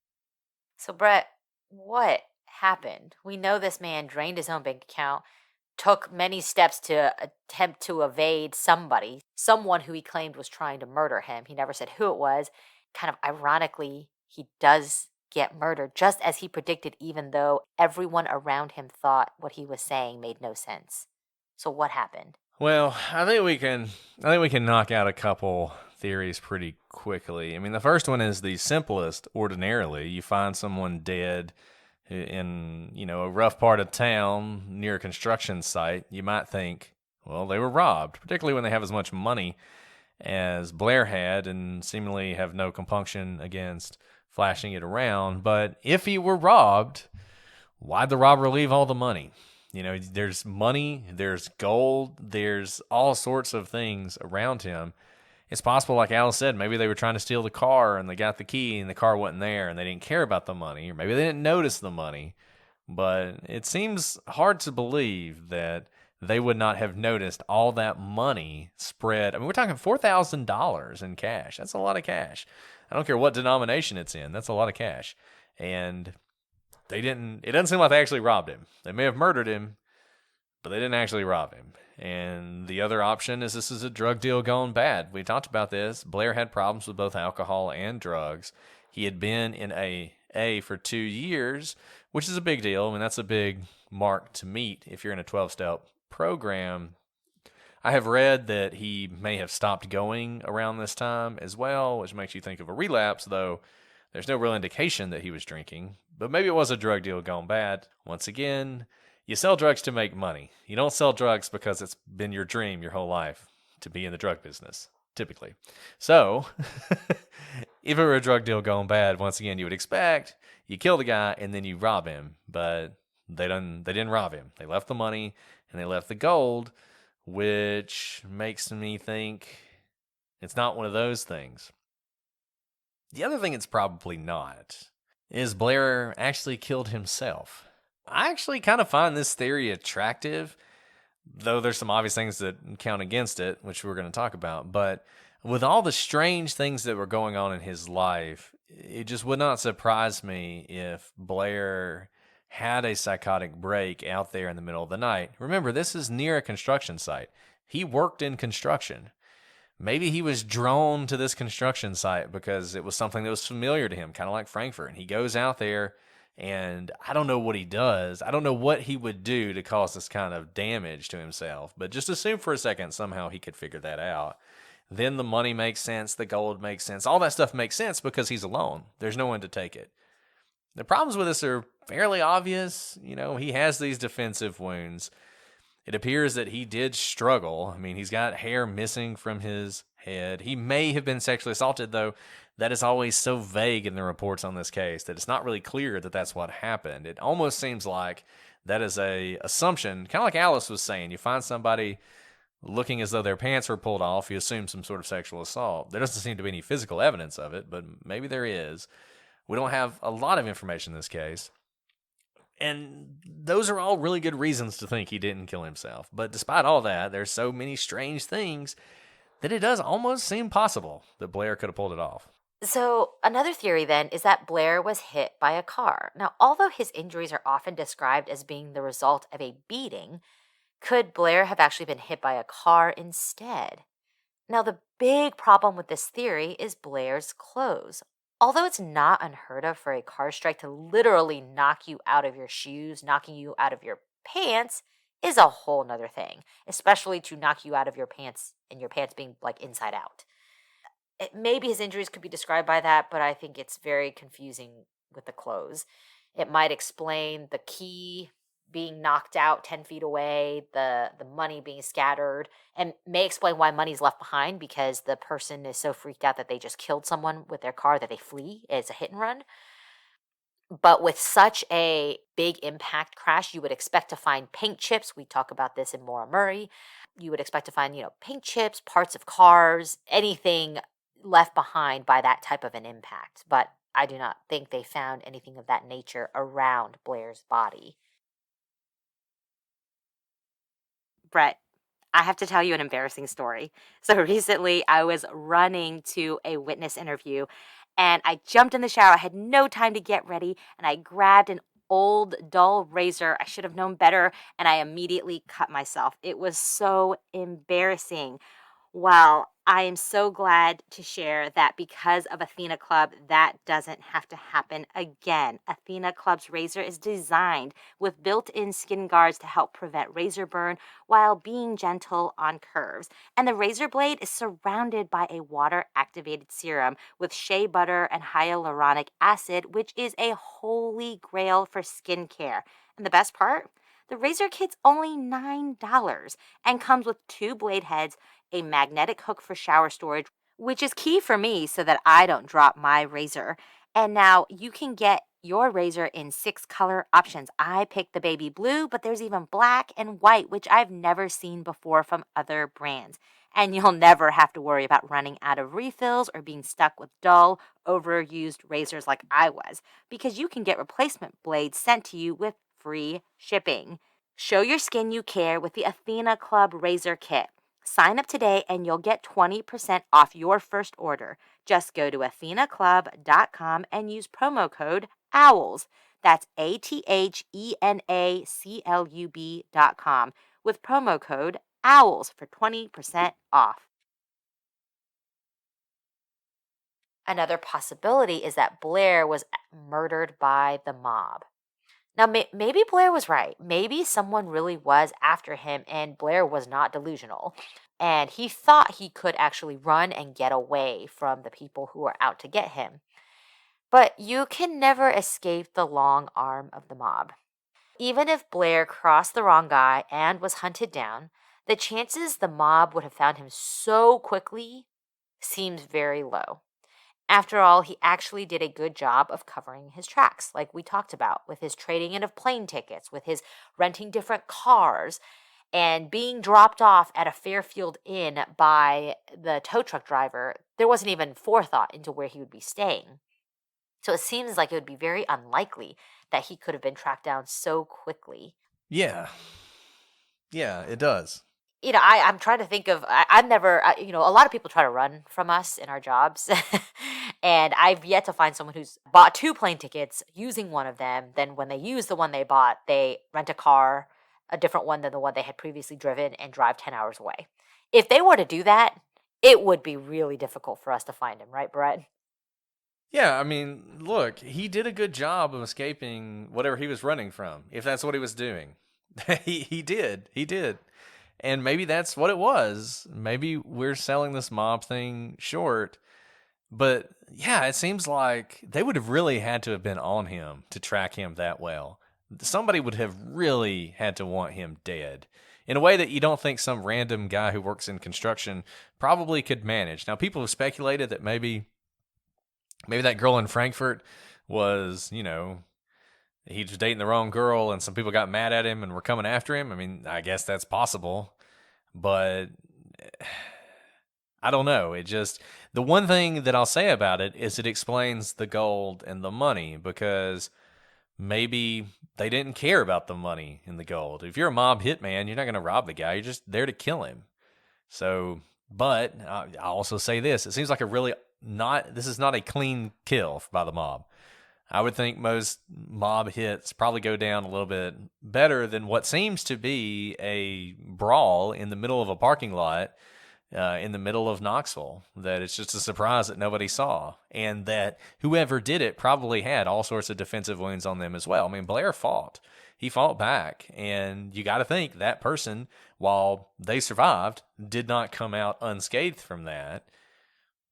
So Brett, what happened? We know this man drained his own bank account, took many steps to attempt to evade someone who he claimed was trying to murder him. He never said who it was. Kind of ironically, he does get murdered just as he predicted, even though everyone around him thought what he was saying made no sense. So what happened? Well, I think we can knock out a couple theories pretty quickly. I mean, the first one is the simplest. Ordinarily, you find someone dead in, a rough part of town near a construction site. You might think, well, they were robbed, particularly when they have as much money as Blair had and seemingly have no compunction against flashing it around. But if he were robbed, why'd the robber leave all the money? There's money, there's gold, there's all sorts of things around him. It's possible, like Alice said, maybe they were trying to steal the car and they got the key and the car wasn't there and they didn't care about the money, or maybe they didn't notice the money. But it seems hard to believe that they would not have noticed all that money spread. I mean, we're talking $4,000 in cash. That's a lot of cash. I don't care what denomination it's in. That's a lot of cash. And it doesn't seem like they actually robbed him. They may have murdered him, but they didn't actually rob him. And the other option is this is a drug deal gone bad. We talked about this. Blair had problems with both alcohol and drugs. He had been in AA for 2 years, which is a big deal. I mean, that's a big mark to meet if you're in a 12-step program. I have read that he may have stopped going around this time as well, which makes you think of a relapse, though there's no real indication that he was drinking. But maybe it was a drug deal gone bad. Once again, you sell drugs to make money. You don't sell drugs because it's been your dream your whole life to be in the drug business, typically. So, if it were a drug deal gone bad, once again, you would expect you kill the guy and then you rob him. But they didn't rob him. They left the money and they left the gold, which makes me think it's not one of those things. The other thing it's probably not is Blair actually killed himself. I actually kind of find this theory attractive, though there's some obvious things that count against it, which we're going to talk about. But with all the strange things that were going on in his life, it just would not surprise me if Blair had a psychotic break out there in the middle of the night. Remember, this is near a construction site. He worked in construction. Maybe he was drawn to this construction site because it was something that was familiar to him, kind of like Frankfurt. And he goes out there, and I don't know what he does. I don't know what he would do to cause this kind of damage to himself. But just assume for a second somehow he could figure that out. Then the money makes sense. The gold makes sense. All that stuff makes sense because he's alone. There's no one to take it. The problems with this are fairly obvious. You know, he has these defensive wounds. It appears that he did struggle. I mean, he's got hair missing from his head. He may have been sexually assaulted, though. That is always so vague in the reports on this case that it's not really clear that that's what happened. It almost seems like that is a assumption, kind of like Alice was saying. You find somebody looking as though their pants were pulled off, you assume some sort of sexual assault. There doesn't seem to be any physical evidence of it, but maybe there is. We don't have a lot of information in this case. And those are all really good reasons to think he didn't kill himself. But despite all that, there's so many strange things that it does almost seem possible that Blair could have pulled it off. So, another theory then is that Blair was hit by a car. Now, although his injuries are often described as being the result of a beating, could Blair have actually been hit by a car instead? Now, the big problem with this theory is Blair's clothes. Although it's not unheard of for a car strike to literally knock you out of your shoes, knocking you out of your pants is a whole nother thing, especially to knock you out of your pants and your pants being like inside out. Maybe his injuries could be described by that, but I think it's very confusing with the clothes. It might explain the key being knocked out 10 feet away, the money being scattered, and may explain why money's left behind because the person is so freaked out that they just killed someone with their car that they flee. It's a hit and run. But with such a big impact crash, you would expect to find paint chips. We talk about this in Maura Murray. You would expect to find, paint chips, parts of cars, anything left behind by that type of an impact. But I do not think they found anything of that nature around Blair's body. Brett, I have to tell you an embarrassing story. So recently I was running to a witness interview and I jumped in the shower. I had no time to get ready and I grabbed an old dull razor. I should have known better and I immediately cut myself. It was so embarrassing. Well, I am so glad to share that because of Athena Club, that doesn't have to happen again. Athena Club's razor is designed with built-in skin guards to help prevent razor burn while being gentle on curves. And the razor blade is surrounded by a water-activated serum with shea butter and hyaluronic acid, which is a holy grail for skincare. And the best part? The razor kit's only $9 and comes with 2 blade heads, a magnetic hook for shower storage, which is key for me so that I don't drop my razor. And now you can get your razor in 6 color options. I picked the baby blue, but there's even black and white, which I've never seen before from other brands. And you'll never have to worry about running out of refills or being stuck with dull, overused razors like I was, because you can get replacement blades sent to you with free shipping. Show your skin you care with the Athena Club Razor Kit. Sign up today and you'll get 20% off your first order. Just go to athenaclub.com and use promo code OWLS. That's ATHENACLUB.com with promo code OWLS for 20% off. Another possibility is that Blair was murdered by the mob. Now, maybe Blair was right. Maybe someone really was after him and Blair was not delusional. And he thought he could actually run and get away from the people who were out to get him. But you can never escape the long arm of the mob. Even if Blair crossed the wrong guy and was hunted down, the chances the mob would have found him so quickly seems very low. After all, he actually did a good job of covering his tracks, like we talked about, with his trading in of plane tickets, with his renting different cars, and being dropped off at a Fairfield Inn by the tow truck driver. There wasn't even forethought into where he would be staying. So it seems like it would be very unlikely that he could have been tracked down so quickly. Yeah. Yeah, it does. I'm trying to think of, I've never, a lot of people try to run from us in our jobs. And I've yet to find someone who's bought 2 plane tickets using one of them. Then when they use the one they bought, they rent a car, a different one than the one they had previously driven, and drive 10 hours away. If they were to do that, it would be really difficult for us to find him, right, Brett? Yeah, I mean, look, he did a good job of escaping whatever he was running from, if that's what he was doing. He did. And maybe that's what it was. Maybe we're selling this mob thing short. But yeah, it seems like they would have really had to have been on him to track him that well. Somebody would have really had to want him dead in a way that you don't think some random guy who works in construction probably could manage. Now, people have speculated that maybe that girl in Frankfurt was, he was dating the wrong girl and some people got mad at him and were coming after him. I mean, I guess that's possible, but I don't know. The one thing that I'll say about it is it explains the gold and the money, because maybe they didn't care about the money and the gold. If you're a mob hitman, you're not going to rob the guy. You're just there to kill him. So, but I'll also say this. It seems like this is not a clean kill by the mob. I would think most mob hits probably go down a little bit better than what seems to be a brawl in the middle of a parking lot in the middle of Knoxville, that it's just a surprise that nobody saw, and that whoever did it probably had all sorts of defensive wounds on them as well. I mean, Blair fought. He fought back, and you got to think that person, while they survived, did not come out unscathed from that.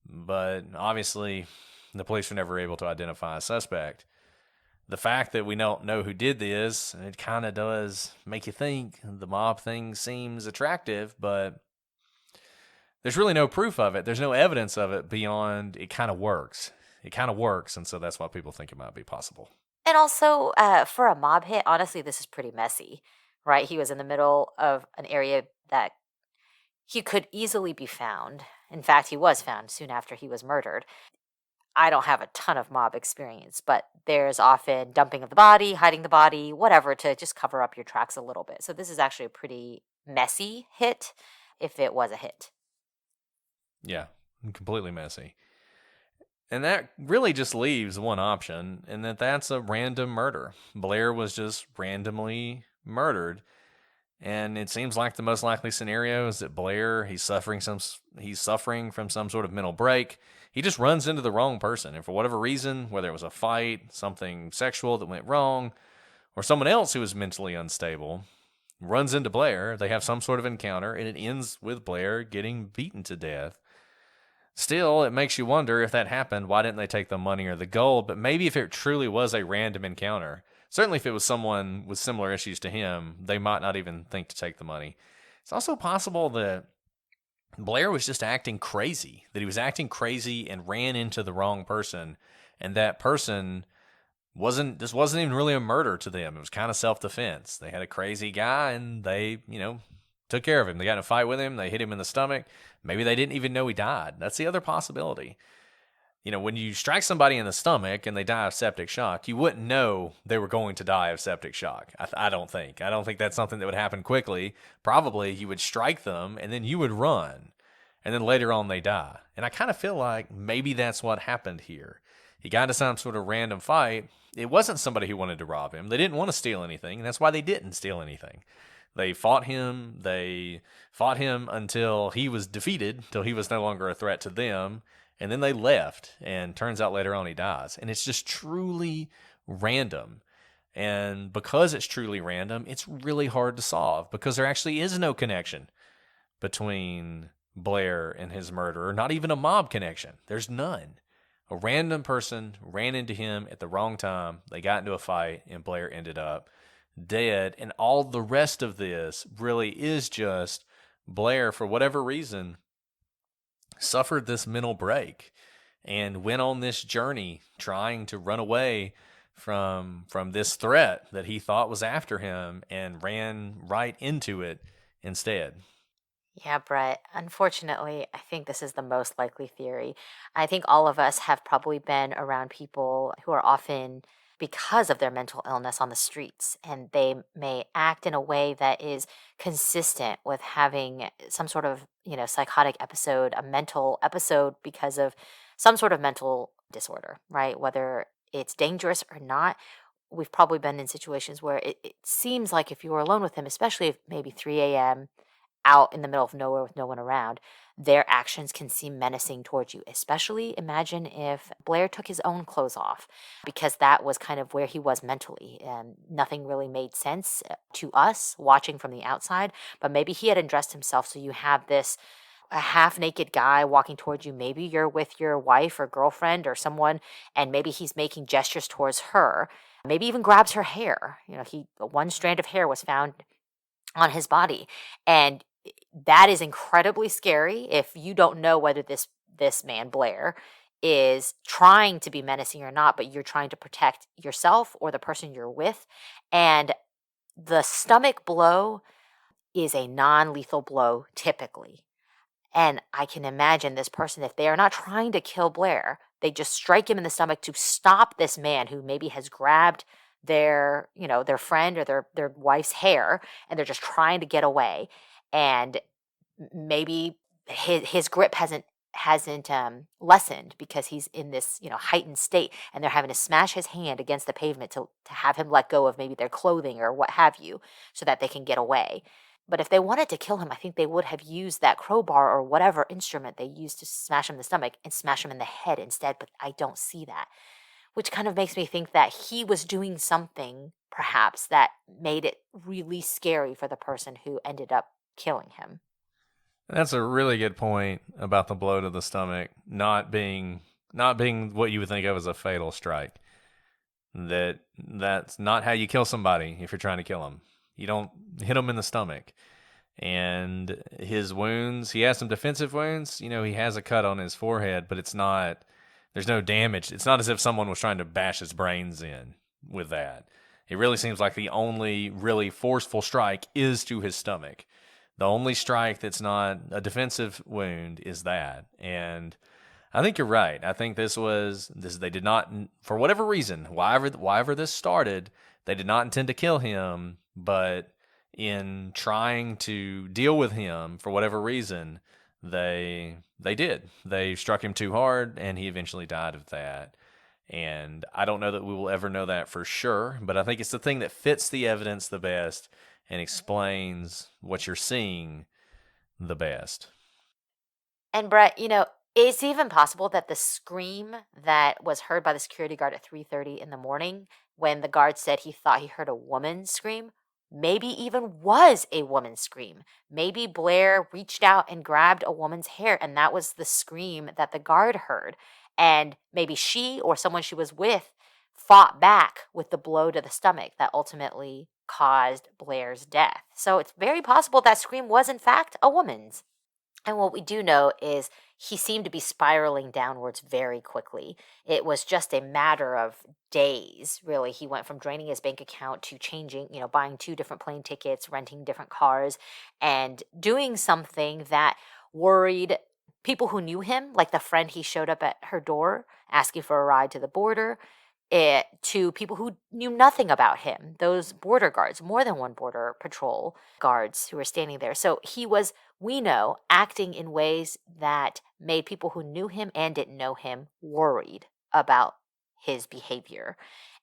But obviously, the police were never able to identify a suspect. The fact that we don't know who did this, it kind of does make you think the mob thing seems attractive, but there's really no proof of it. There's no evidence of it beyond it kind of works. It kind of works, and so that's why people think it might be possible. And also, for a mob hit, honestly, this is pretty messy, right? He was in the middle of an area that he could easily be found. In fact, he was found soon after he was murdered. I don't have a ton of mob experience, but there's often dumping of the body, hiding the body, whatever, to just cover up your tracks a little bit. So this is actually a pretty messy hit, if it was a hit. Yeah, completely messy. And that really just leaves one option, and that's a random murder. Blair was just randomly murdered. And it seems like the most likely scenario is that Blair, he's suffering from some sort of mental break. He just runs into the wrong person. And for whatever reason, whether it was a fight, something sexual that went wrong, or someone else who was mentally unstable, runs into Blair. They have some sort of encounter, and it ends with Blair getting beaten to death. Still, it makes you wonder, if that happened, why didn't they take the money or the gold? But maybe if it truly was a random encounter, certainly if it was someone with similar issues to him, they might not even think to take the money. It's also possible that Blair was just acting crazy, that he was acting crazy and ran into the wrong person, and that person wasn't even really a murder to them. It was kind of self-defense. They had a crazy guy, and they, took care of him. They got in a fight with him. They hit him in the stomach. Maybe they didn't even know he died. That's the other possibility. When you strike somebody in the stomach and they die of septic shock, you wouldn't know they were going to die of septic shock. I don't think. I don't think that's something that would happen quickly. Probably you would strike them and then you would run. And then later on they die. And I kind of feel like maybe that's what happened here. He got into some sort of random fight. It wasn't somebody who wanted to rob him. They didn't want to steal anything, and that's why they didn't steal anything. They fought him. They fought him until he was defeated, until he was no longer a threat to them. And then they left, and turns out later on he dies. And it's just truly random. And because it's truly random, it's really hard to solve because there actually is no connection between Blair and his murderer, not even a mob connection. There's none. A random person ran into him at the wrong time. They got into a fight, and Blair ended up dead. And all the rest of this really is just Blair, for whatever reason, suffered this mental break and went on this journey trying to run away from this threat that he thought was after him and ran right into it instead. Yeah, Brett. Unfortunately, I think this is the most likely theory. I think all of us have probably been around people who are often, because of their mental illness, on the streets, and they may act in a way that is consistent with having some sort of, psychotic episode, a mental episode because of some sort of mental disorder, right? Whether it's dangerous or not. We've probably been in situations where it seems like if you were alone with him, especially if maybe 3 a.m., out in the middle of nowhere with no one around, their actions can seem menacing towards you. Especially imagine if Blair took his own clothes off, because that was kind of where he was mentally, and nothing really made sense to us watching from the outside. But maybe he had undressed himself, so you have this a half naked guy walking towards you. Maybe you're with your wife or girlfriend or someone, and maybe he's making gestures towards her. Maybe even grabs her hair. One strand of hair was found on his body, and that is incredibly scary if you don't know whether this man Blair is trying to be menacing or not, but you're trying to protect yourself or the person you're with. And the stomach blow is a non-lethal blow typically. And I can imagine this person, if they are not trying to kill Blair, they just strike him in the stomach to stop this man who maybe has grabbed their friend or their wife's hair, and they're just trying to get away. And maybe his grip hasn't lessened because he's in this heightened state, and they're having to smash his hand against the pavement to have him let go of maybe their clothing or what have you, so that they can get away. But if they wanted to kill him, I think they would have used that crowbar or whatever instrument they used to smash him in the stomach and smash him in the head instead. But I don't see that, which kind of makes me think that he was doing something perhaps that made it really scary for the person who ended up killing him. That's a really good point about the blow to the stomach not being what you would think of as a fatal strike. That's not how you kill somebody if you're trying to kill them. You don't hit him in the stomach. And his wounds, he has some defensive wounds. He has a cut on his forehead, but there's no damage. It's not as if someone was trying to bash his brains in with that. It really seems like the only really forceful strike is to his stomach. The only strike that's not a defensive wound is that. And I think you're right. I think they did not, for whatever reason, why this started, they did not intend to kill him, but in trying to deal with him, for whatever reason, they did. They struck him too hard, and he eventually died of that. And I don't know that we will ever know that for sure, but I think it's the thing that fits the evidence the best and explains what you're seeing the best. And Brett, it's even possible that the scream that was heard by the security guard at 3:30 in the morning, when the guard said he thought he heard a woman scream, maybe even was a woman's scream. Maybe Blair reached out and grabbed a woman's hair, and that was the scream that the guard heard. And maybe she or someone she was with fought back with the blow to the stomach that ultimately caused Blair's death. So it's very possible that scream was in fact a woman's. And what we do know is he seemed to be spiraling downwards very quickly. It was just a matter of days, really. He went from draining his bank account to changing, buying 2 different plane tickets, renting different cars, and doing something that worried people who knew him, like the friend he showed up at her door asking for a ride to the border, to people who knew nothing about him, those border guards, more than one border patrol guards who were standing there. So he was, we know, acting in ways that made people who knew him and didn't know him worried about his behavior.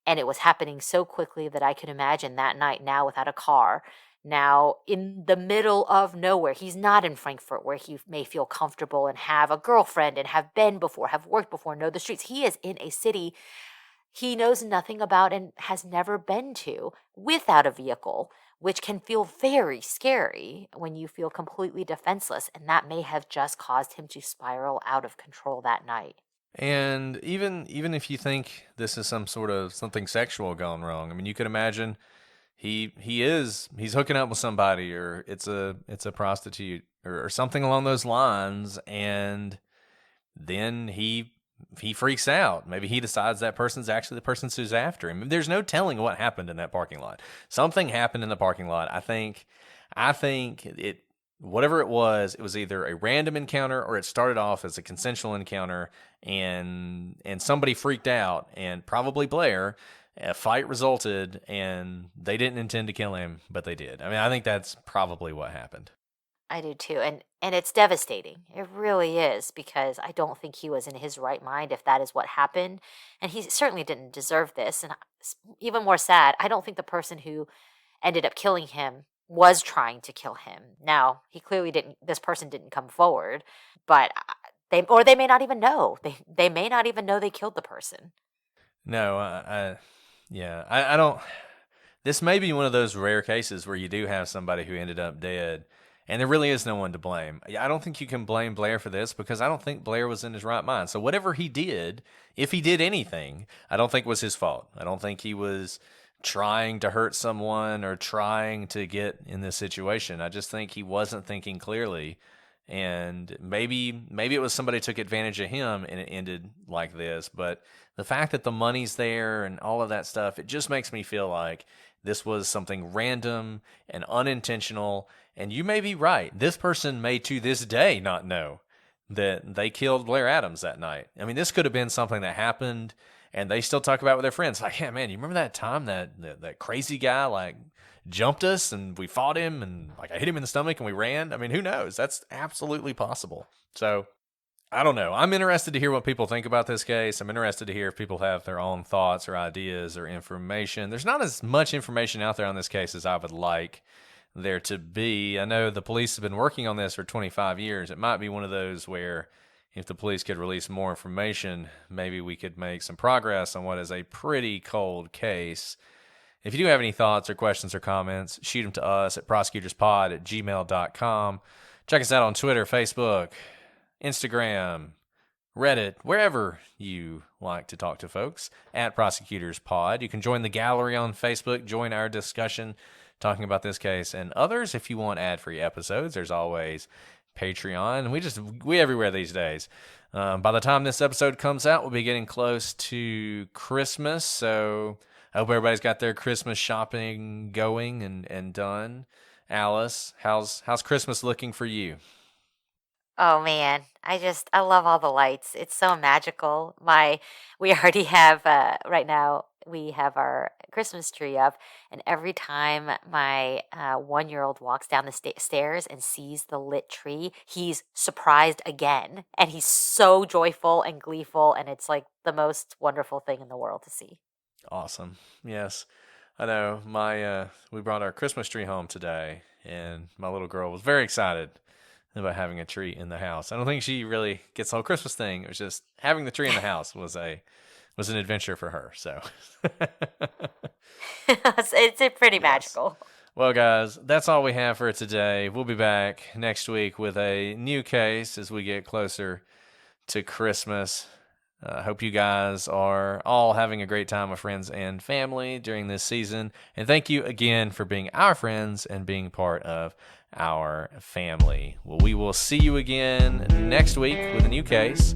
And it was happening so quickly that I could imagine that night, now without a car, now in the middle of nowhere. He's not in Frankfurt where he may feel comfortable and have a girlfriend and have been before, have worked before, know the streets. He is in a city he knows nothing about and has never been to without a vehicle, which can feel very scary when you feel completely defenseless. And that may have just caused him to spiral out of control that night. And even if you think this is some sort of something sexual gone wrong, I mean, you could imagine he's hooking up with somebody, or it's a prostitute, or something along those lines, and then he freaks out. Maybe he decides that person's actually the person who's after him. There's no telling what happened in that parking lot. Something happened in the parking lot. I think it, whatever it was either a random encounter or it started off as a consensual encounter, and somebody freaked out, and probably Blair. A fight resulted, and they didn't intend to kill him, but they did. I mean, I think that's probably what happened. I do too. And it's devastating. It really is, because I don't think he was in his right mind if that is what happened. And he certainly didn't deserve this. And even more sad, I don't think the person who ended up killing him was trying to kill him. Now, he clearly didn't, this person didn't come forward, but they may not even know. They may not even know they killed the person. No, I don't. This may be one of those rare cases where you do have somebody who ended up dead, and there really is no one to blame. I don't think you can blame Blair for this, because I don't think Blair was in his right mind. So whatever he did, if he did anything, I don't think was his fault. I don't think he was trying to hurt someone or trying to get in this situation. I just think he wasn't thinking clearly, and maybe it was somebody took advantage of him and it ended like this. But the fact that the money's there and all of that stuff, it just makes me feel like this was something random and unintentional. And you may be right. This person may to this day not know that they killed Blair Adams that night. I mean, this could have been something that happened and they still talk about it with their friends. Like, yeah, man, you remember that time that crazy guy like jumped us and we fought him and like I hit him in the stomach and we ran? I mean, who knows? That's absolutely possible. So I don't know. I'm interested to hear what people think about this case. I'm interested to hear if people have their own thoughts or ideas or information. There's not as much information out there on this case as I would like there to be. I know the police have been working on this for 25 years. It might be one of those where if the police could release more information, maybe we could make some progress on what is a pretty cold case. If you do have any thoughts or questions or comments, shoot them to us at prosecutorspod@gmail.com. Check us out on Twitter, Facebook, Instagram, Reddit, wherever you like to talk to folks, at ProsecutorsPod. You can join the gallery on Facebook, join our discussion talking about this case and others. If you want ad-free episodes, there's always Patreon. We everywhere these days. By the time this episode comes out, we'll be getting close to Christmas, so I hope everybody's got their Christmas shopping going and done. Alice, how's Christmas looking for you? Oh man, I love all the lights. It's so magical. We already have right now we have our Christmas tree up, and every time my 1-year-old walks down the stairs and sees the lit tree, he's surprised again, and he's so joyful and gleeful, and it's like the most wonderful thing in the world to see. Awesome. Yes. I know we brought our Christmas tree home today, and my little girl was very excited about having a tree in the house. I don't think she really gets the whole Christmas thing. It was just having the tree in the house was an adventure for her. So it's pretty magical. Well, guys, that's all we have for today. We'll be back next week with a new case as we get closer to Christmas. I hope you guys are all having a great time with friends and family during this season. And thank you again for being our friends and being part of our family. Well, we will see you again next week with a new case.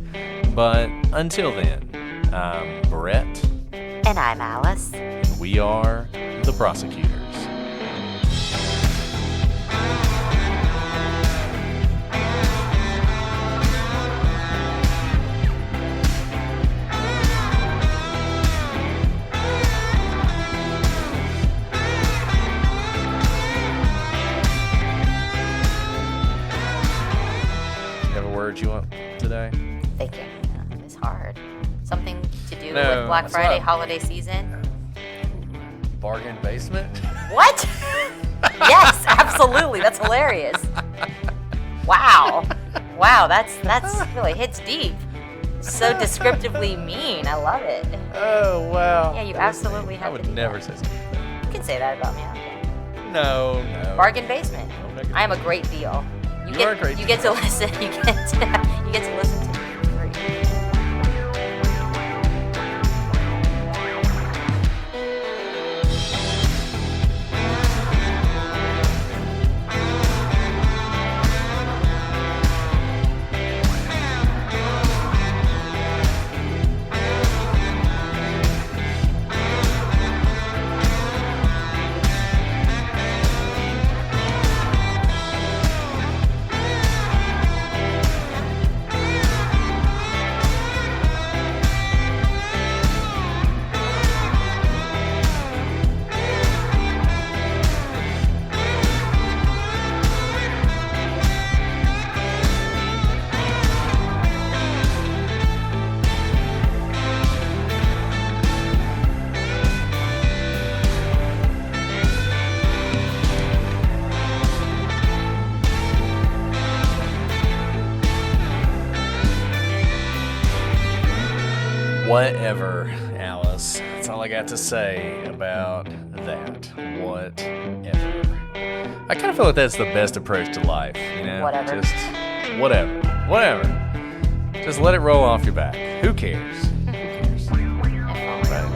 But until then, I'm Brett. And I'm Alice. And we are the prosecutors. You want today? Thinking. It's hard. Something to do No, with Black that's Friday not- holiday season. Bargain basement? What? Yes, absolutely. That's hilarious. Wow. Wow, that's really hits deep. So descriptively mean. I love it. Oh, wow. Yeah, you absolutely have I to would do never that. say something. You can say that about me. I don't care. No. Bargain basement. I'm not gonna- I am a great deal. You are a great You deal. get to listen. You get to listen to me for free. Whatever, Alice. That's all I got to say about that. Whatever. I kind of feel like that's the best approach to life, you know? Whatever. Just whatever. Just let it roll off your back. Who cares? Right.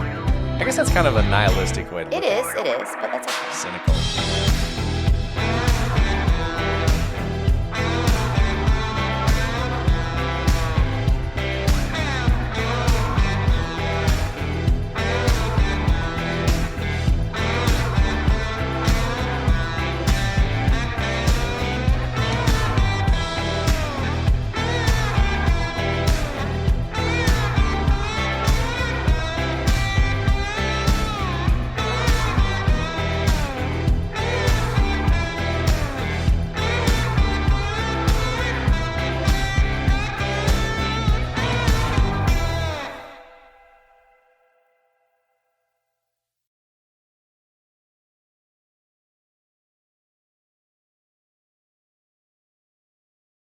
I guess that's kind of a nihilistic way to look It is, but that's okay. Cynical.